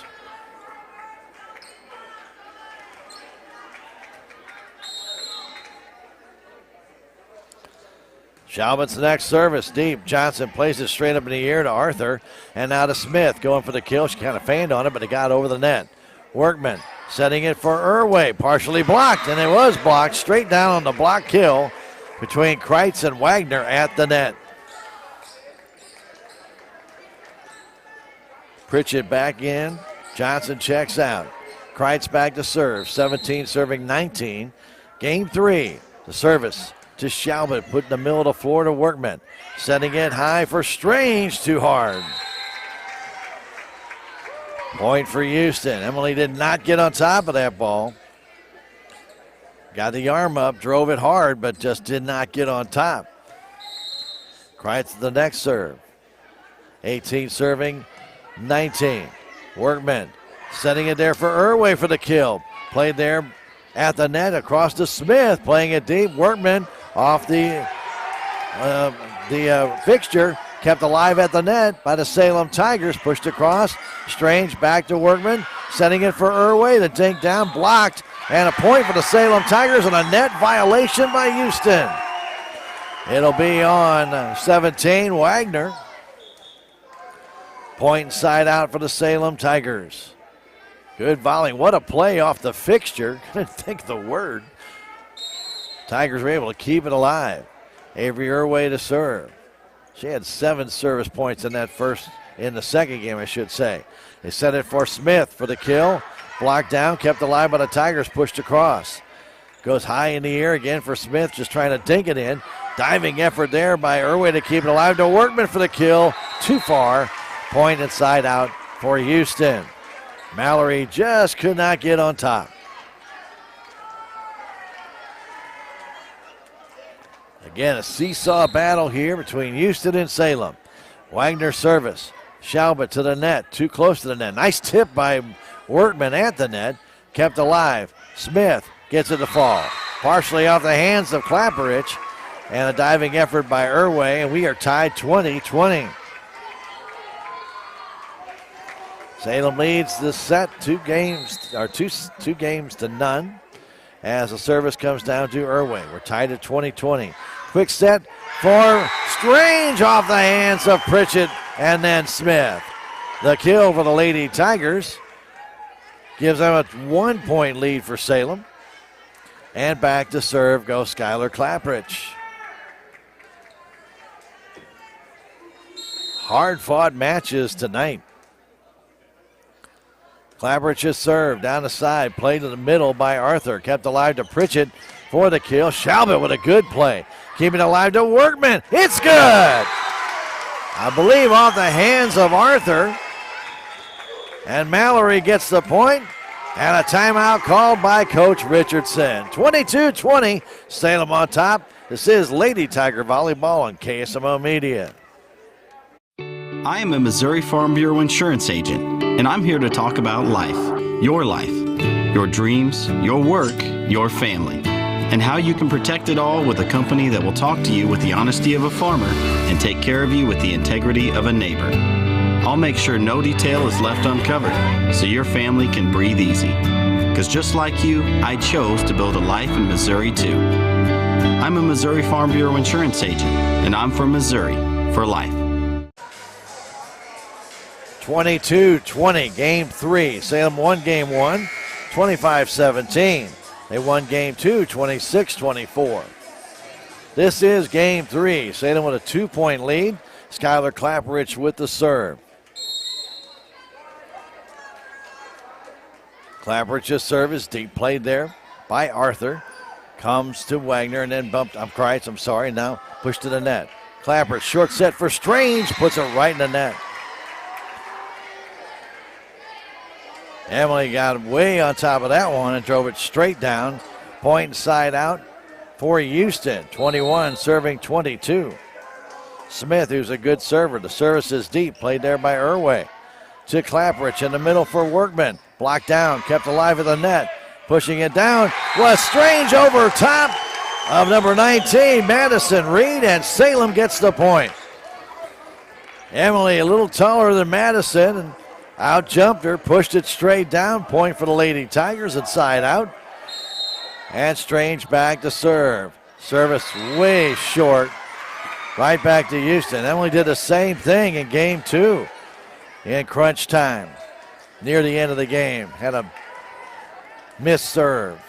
Shalbut's next service, deep. Johnson plays it straight up in the air to Arthur, and now to Smith, going for the kill. She kind of fanned on it, but it got over the net. Workman setting it for Irway, partially blocked, and it was blocked straight down on the block kill between Kreitz and Wagner at the net. Pritchett back in. Johnson checks out. Kreitz back to serve. 17 serving 19. Game 3. The service to Shalbut, put in the middle of the floor to Workman. Setting it high for Strange, too hard. Point for Houston. Emily did not get on top of that ball. Got the arm up, drove it hard, but just did not get on top. Kreitz the next serve. 18 serving 19. Workman setting it there for Irway for the kill. Played there at the net across to Smith, playing it deep. Workman off the fixture, kept alive at the net by the Salem Tigers, pushed across. Strange back to Workman, setting it for Irway. The dink down, blocked, and a point for the Salem Tigers and a net violation by Houston. It'll be on 17, Wagner. Point and side out for the Salem Tigers. Good volley. What a play off the fixture. Couldn't think of the word. Tigers were able to keep it alive. Avery Irway to serve. She had 7 service points in the second game, I should say. They set it for Smith for the kill. Blocked down, kept alive by the Tigers, pushed across. Goes high in the air again for Smith, just trying to dink it in. Diving effort there by Irway to keep it alive. To Workman for the kill. Too far. Point inside out for Houston. Mallory just could not get on top. Again, a seesaw battle here between Houston and Salem. Wagner service. Shalbut to the net. Too close to the net. Nice tip by Workman at the net. Kept alive. Smith gets it to fall. Partially off the hands of Clapperich. And a diving effort by Irway. And we are tied 20-20. Salem leads this set 2 games to none. As the service comes down to Irway. We're tied at 20-20. Quick set for Strange off the hands of Pritchett and then Smith. The kill for the Lady Tigers gives them a 1-point lead for Salem. And back to serve goes Skylar Clapperich. Hard-fought matches tonight. Clapperich is served down the side, played in the middle by Arthur. Kept alive to Pritchett for the kill. Shalbut with a good play. Keeping it alive to Workman. It's good. I believe off the hands of Arthur. And Mallory gets the point. And a timeout called by Coach Richardson. 22-20, Salem on top. This is Lady Tiger Volleyball on KSMO Media. I am a Missouri Farm Bureau insurance agent, and I'm here to talk about life, your dreams, your work, your family. and how you can protect it all with a company that will talk to you with the honesty of a farmer and take care of you with the integrity of a neighbor. I'll make sure no detail is left uncovered so your family can breathe easy. Because just like you, I chose to build a life in Missouri too. I'm a Missouri Farm Bureau insurance agent, and I'm from Missouri for life. 22-20, Game 3. Salem won Game 1, 25-17. They won Game 2, 26-24. This is Game 3. Salem with a 2-point lead. Skylar Clapperich with the serve. Clapperich's serve is deep, played there by Arthur. Comes to Wagner and then bumped, now pushed to the net. Clapperich, short set for Strange, puts it right in the net. Emily got way on top of that one and drove it straight down. Point side out for Houston. 21 serving 22. Smith, who's a good server. The service is deep, played there by Irway. To Clapperich in the middle for Workman. Blocked down, kept alive at the net. Pushing it down was Strange over top of number 19, Madison Reed, and Salem gets the point. Emily a little taller than Madison and out jumped her, pushed it straight down. Point for the Lady Tigers and side out. And Strange back to serve. Service way short. Right back to Houston. Emily did the same thing in Game 2 in crunch time. Near the end of the game, had a missed serve.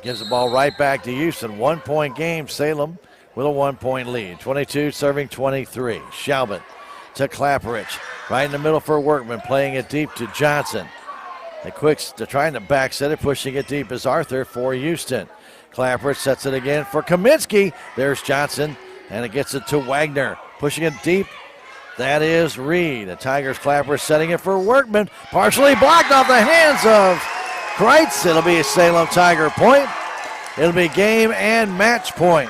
Gives the ball right back to Houston. 1-point game, Salem with a 1-point lead. 22 serving 23. Shalbert to Clapperich. Right in the middle for Workman, playing it deep to Johnson. They're trying to back set it, pushing it deep is Arthur for Houston. Clapperich sets it again for Kaminsky. There's Johnson, and it gets it to Wagner. Pushing it deep. That is Reed. The Tigers Clapperich setting it for Workman. Partially blocked off the hands of Kreitz. It'll be a Salem Tiger point. It'll be game and match point.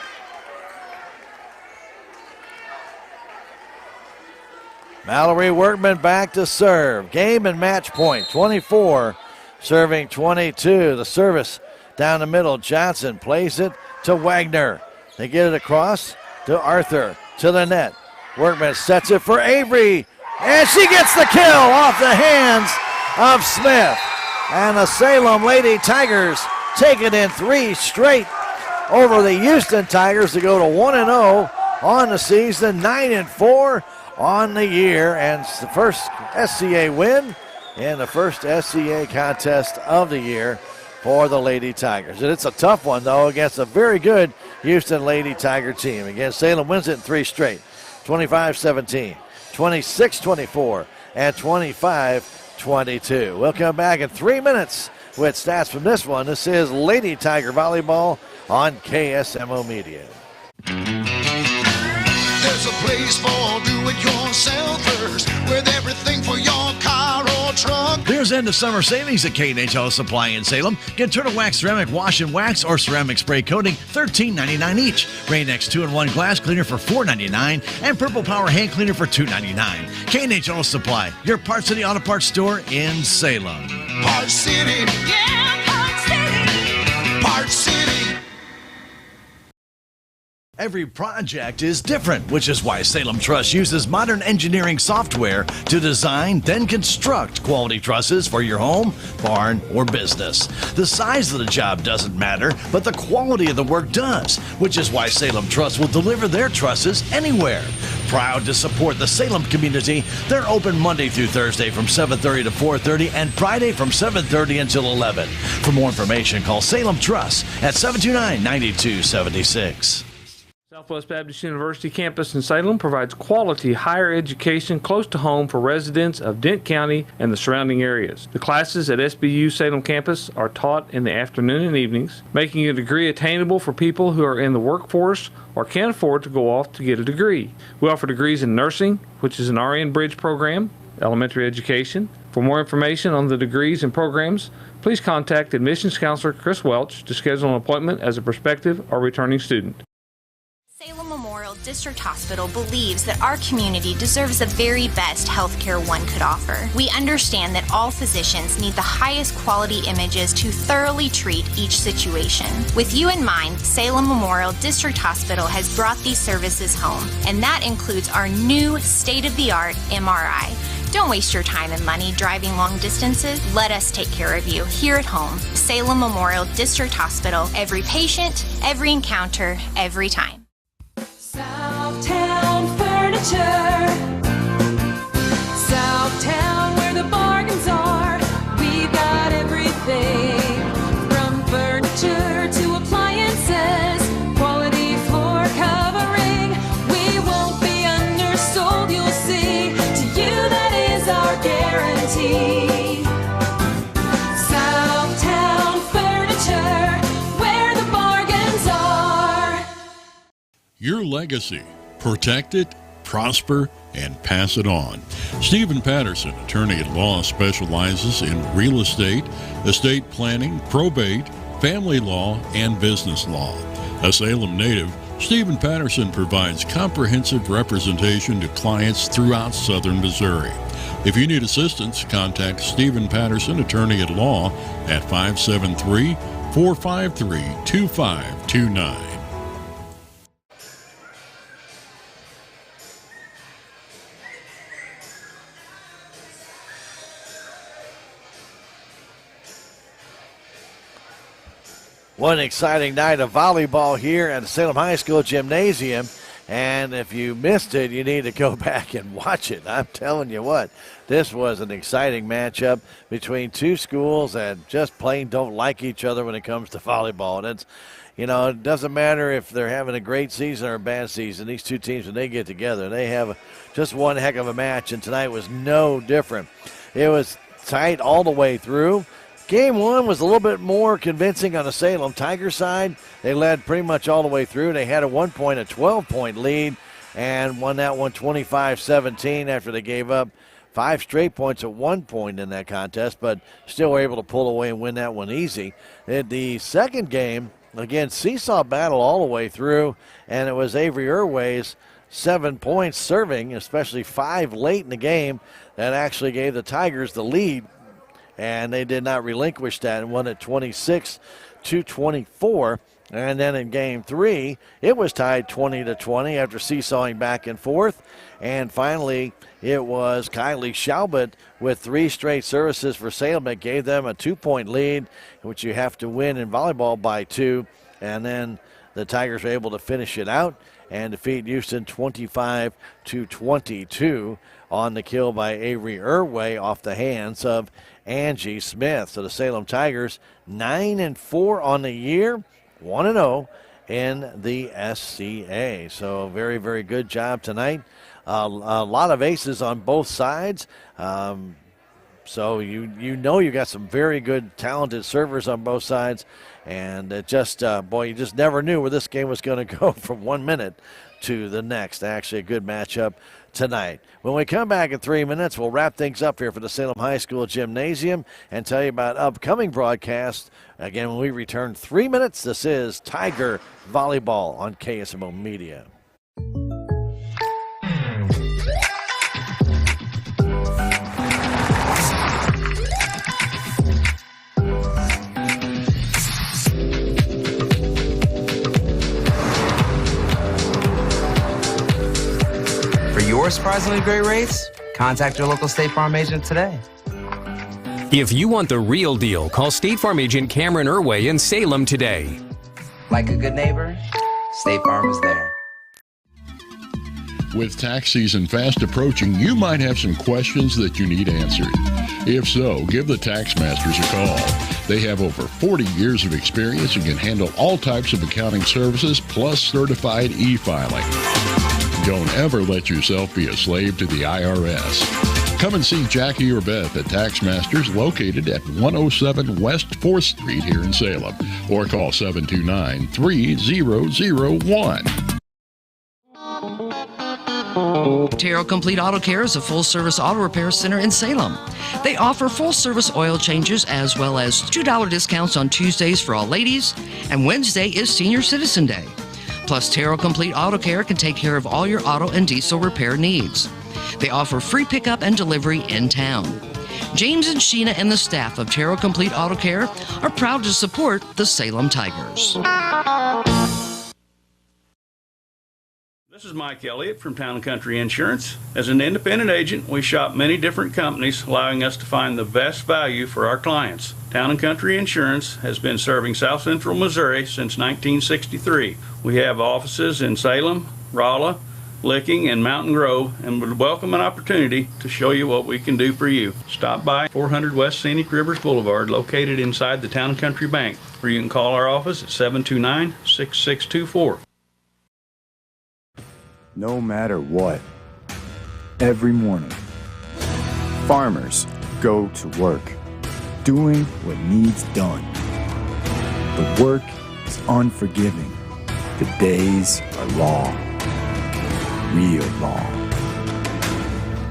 Mallory Workman back to serve. Game and match point. 24 serving 22. The service down the middle. Johnson plays it to Wagner. They get it across to Arthur. To the net. Workman sets it for Avery. And she gets the kill off the hands of Smith. And the Salem Lady Tigers take it in 3 straight over the Houston Tigers to go to 1-0 on the season, 9-4 on the year, and it's the first SCA win and the first SCA contest of the year for the Lady Tigers. And it's a tough one, though, against a very good Houston Lady Tiger team. Again, Salem wins it in 3 straight, 25-17, 26-24, and 25-22. We'll come back in 3 minutes with stats from this one. This is Lady Tiger Volleyball on KSMO Media. There's a place for do-it-yourselfers with everything for your car or truck. There's end of summer savings at K&H Supply in Salem. Get Turtle Wax ceramic wash and wax or ceramic spray coating, $13.99 each. Rain-X 2-in-1 glass cleaner for $4.99 and Purple Power hand cleaner for $2.99. K&H Auto Supply, your Parts City Auto Parts store in Salem. Parts City. Yeah, Parts City. Parts City. Every project is different, which is why Salem Truss uses modern engineering software to design, then construct quality trusses for your home, barn, or business. The size of the job doesn't matter, but the quality of the work does, which is why Salem Truss will deliver their trusses anywhere. Proud to support the Salem community, they're open Monday through Thursday from 7:30 to 4:30 and Friday from 7:30 until 11. For more information, call Salem Truss at 729-9276. Southwest Baptist University campus in Salem provides quality higher education close to home for residents of Dent County and the surrounding areas. The classes at SBU Salem campus are taught in the afternoon and evenings, making a degree attainable for people who are in the workforce or can't afford to go off to get a degree. We offer degrees in nursing, which is an RN Bridge program, elementary education. For more information on the degrees and programs, please contact admissions counselor Chris Welch to schedule an appointment as a prospective or returning student. Salem Memorial District Hospital believes that our community deserves the very best healthcare one could offer. We understand that all physicians need the highest quality images to thoroughly treat each situation. With you in mind, Salem Memorial District Hospital has brought these services home, and that includes our new state-of-the-art MRI. Don't waste your time and money driving long distances. Let us take care of you here at home. Salem Memorial District Hospital. Every patient, every encounter, every time. Southtown Furniture. Southtown, where the bargains are. We've got everything from furniture to appliances. Quality floor covering. We won't be undersold, you'll see. To you, that is our guarantee. Southtown Furniture, where the bargains are. Your legacy. Protect it, prosper, and pass it on. Stephen Patterson, attorney at law, specializes in real estate planning, probate, family law, and business law. A Salem native, Stephen Patterson provides comprehensive representation to clients throughout southern Missouri. If you need assistance, contact Stephen Patterson, attorney at law, at 573-453-2529. What an exciting night of volleyball here at the Salem High School Gymnasium. And if you missed it, you need to go back and watch it. I'm telling you what, this was an exciting matchup between two schools that just plain don't like each other when it comes to volleyball. And it's, you know, it doesn't matter if they're having a great season or a bad season. These two teams, when they get together, they have just one heck of a match. And tonight was no different. It was tight all the way through. Game one was a little bit more convincing on the Salem Tiger side. They led pretty much all the way through. They had a 12-point lead and won that one 25-17 after they gave up 5 straight points at 1 point in that contest, but still were able to pull away and win that one easy. In the second game, again, seesaw battle all the way through, and it was Avery Irway's 7 points serving, especially 5 late in the game, that actually gave the Tigers the lead. And they did not relinquish that and won it 26-24. And then in game 3, it was tied 20-20 after seesawing back and forth. And finally, it was Kylie Schaubert with 3 straight services for Salem that gave them a 2-point lead, which you have to win in volleyball by 2. And then the Tigers were able to finish it out and defeat Houston 25-22 on the kill by Avery Irway off the hands of Angie Smith. So the Salem Tigers 9-4 on the year, 1-0 in the SCA. So very, very good job tonight. A lot of aces on both sides. So you know you got some very good, talented servers on both sides. And it just, you just never knew where this game was going to go from 1 minute to the next. Actually, a good matchup tonight. When we come back in 3 minutes, we'll wrap things up here for the Salem High School Gymnasium and tell you about upcoming broadcasts. Again, when we return 3 minutes, this is Tiger Volleyball on KSMO Media. Your surprisingly great rates? Contact your local State Farm agent today. If you want the real deal, call State Farm agent Cameron Irway in Salem today. Like a good neighbor, State Farm is there. With tax season fast approaching, you might have some questions that you need answered. If so, give the Tax Masters a call. They have over 40 years of experience and can handle all types of accounting services plus certified e-filing. Don't ever let yourself be a slave to the IRS. Come and see Jackie or Beth at Tax Masters, located at 107 West 4th Street here in Salem, or call 729-3001. Terrell Complete Auto Care is a full-service auto repair center in Salem. They offer full-service oil changes as well as $2 discounts on Tuesdays for all ladies, and Wednesday is Senior Citizen Day. Plus, Terrell Complete Auto Care can take care of all your auto and diesel repair needs. They offer free pickup and delivery in town. James and Sheena and the staff of Terrell Complete Auto Care are proud to support the Salem Tigers. This is Mike Elliott from Town & Country Insurance. As an independent agent, we shop many different companies, allowing us to find the best value for our clients. Town & Country Insurance has been serving South Central Missouri since 1963. We have offices in Salem, Rolla, Licking, and Mountain Grove, and would welcome an opportunity to show you what we can do for you. Stop by 400 West Scenic Rivers Boulevard, located inside the Town & Country Bank, or you can call our office at 729-6624. No matter what, every morning, farmers go to work, doing what needs done. The work is unforgiving. The days are long, real long.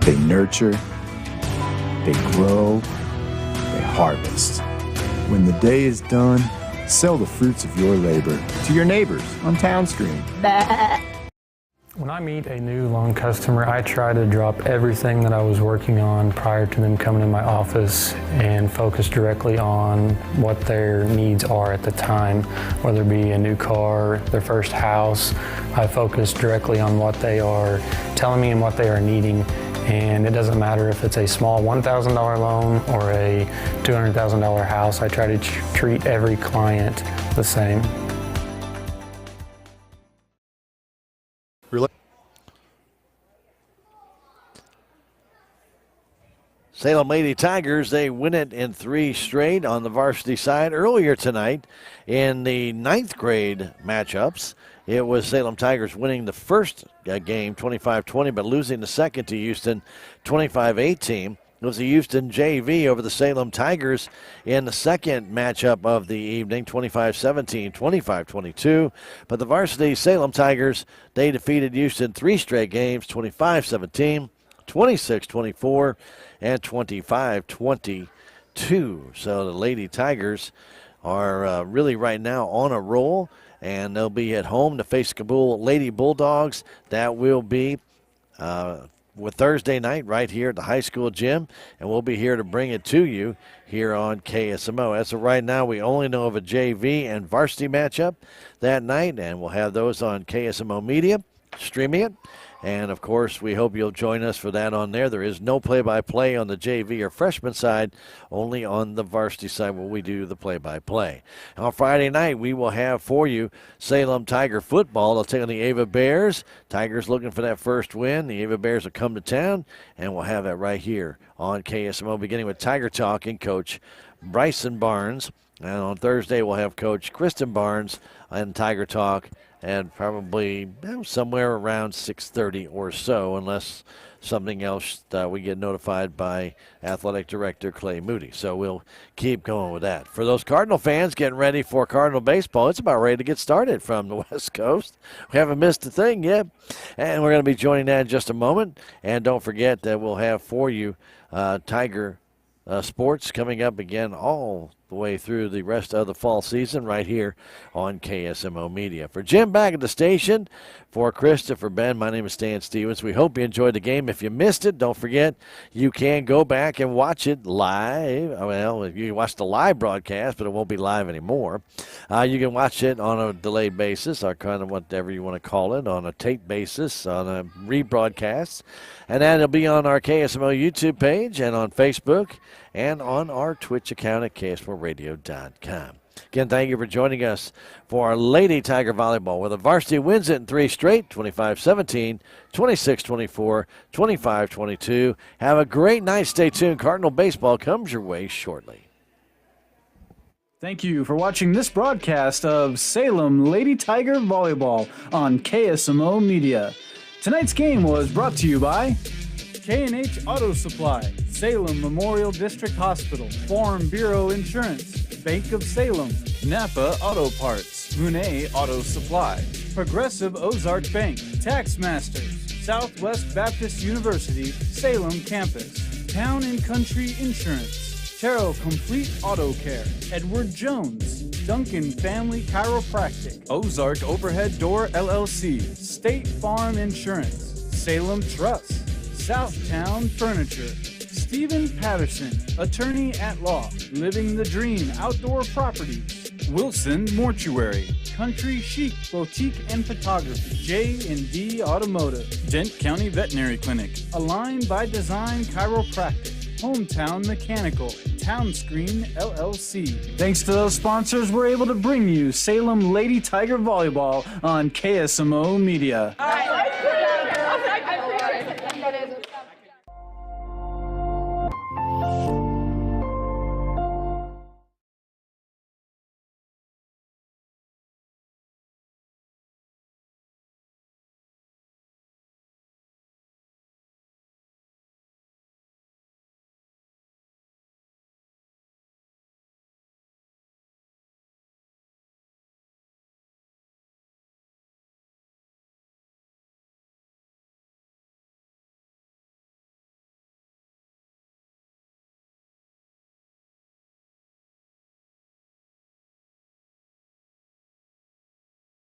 They nurture, they grow, they harvest. When the day is done, sell the fruits of your labor to your neighbors on Town Screen. When I meet a new loan customer, I try to drop everything that I was working on prior to them coming in my office and focus directly on what their needs are at the time, whether it be a new car, their first house. I focus directly on what they are telling me and what they are needing. And it doesn't matter if it's a small $1,000 loan or a $200,000 house. I try to treat every client the same. Salem Lady Tigers, they win it in 3 straight on the varsity side. Earlier tonight in the 9th grade matchups, it was Salem Tigers winning the first game 25-20, but losing the second to Houston 25-18. It was the Houston JV over the Salem Tigers in the second matchup of the evening, 25-17, 25-22. But the varsity Salem Tigers, they defeated Houston 3 straight games, 25-17, 26-24, and 25-22. So the Lady Tigers are really right now on a roll, and they'll be at home to face Kabul Lady Bulldogs. That will be with Thursday night right here at the high school gym, and we'll be here to bring it to you here on KSMO. As of right now, we only know of a JV and varsity matchup that night, and we'll have those on KSMO Media, streaming it. And, of course, we hope you'll join us for that on there. There is no play-by-play on the JV or freshman side, only on the varsity side where we do the play-by-play. On Friday night, we will have for you Salem Tiger football. They'll take on the Ava Bears. Tigers looking for that first win. The Ava Bears will come to town, and we'll have that right here on KSMO, beginning with Tiger Talk and Coach Bryson Barnes. And on Thursday, we'll have Coach Kristen Barnes and Tiger Talk, and probably somewhere around 6:30 or so, unless something else we get notified by Athletic Director Clay Moody. So we'll keep going with that. For those Cardinal fans getting ready for Cardinal baseball, it's about ready to get started from the West Coast. We haven't missed a thing yet, and we're going to be joining that in just a moment. And don't forget that we'll have for you Tiger sports coming up again all the way through the rest of the fall season right here on KSMO Media. For Jim back at the station, for Christopher Ben, my name is Stan Stevens. We hope you enjoyed the game. If you missed it, don't forget you can go back and watch it live. Well, you can watch the live broadcast, but it won't be live anymore. You can watch it on a delayed basis, or kind of whatever you want to call it, on a tape basis, on a rebroadcast. And that'll be on our KSMO YouTube page and on Facebook and on our Twitch account at KSMORadio.com. Again, thank you for joining us for our Lady Tiger Volleyball, where the varsity wins it in 3 straight, 25-17, 26-24, 25-22. Have a great night. Stay tuned. Cardinal baseball comes your way shortly. Thank you for watching this broadcast of Salem Lady Tiger Volleyball on KSMO Media. Tonight's game was brought to you by K&H Auto Supply, Salem Memorial District Hospital, Farm Bureau Insurance, Bank of Salem, Napa Auto Parts, Monet Auto Supply, Progressive Ozark Bank, Tax Masters, Southwest Baptist University, Salem Campus, Town & Country Insurance, Terrell Complete Auto Care, Edward Jones, Duncan Family Chiropractic, Ozark Overhead Door LLC, State Farm Insurance, Salem Trust, Southtown Furniture, Stephen Patterson, Attorney at Law, Living the Dream Outdoor Properties, Wilson Mortuary, Country Chic Boutique and Photography, J&D Automotive, Dent County Veterinary Clinic, Align by Design Chiropractic, Hometown Mechanical, Town Screen LLC. Thanks to those sponsors, we're able to bring you Salem Lady Tiger Volleyball on KSMO Media.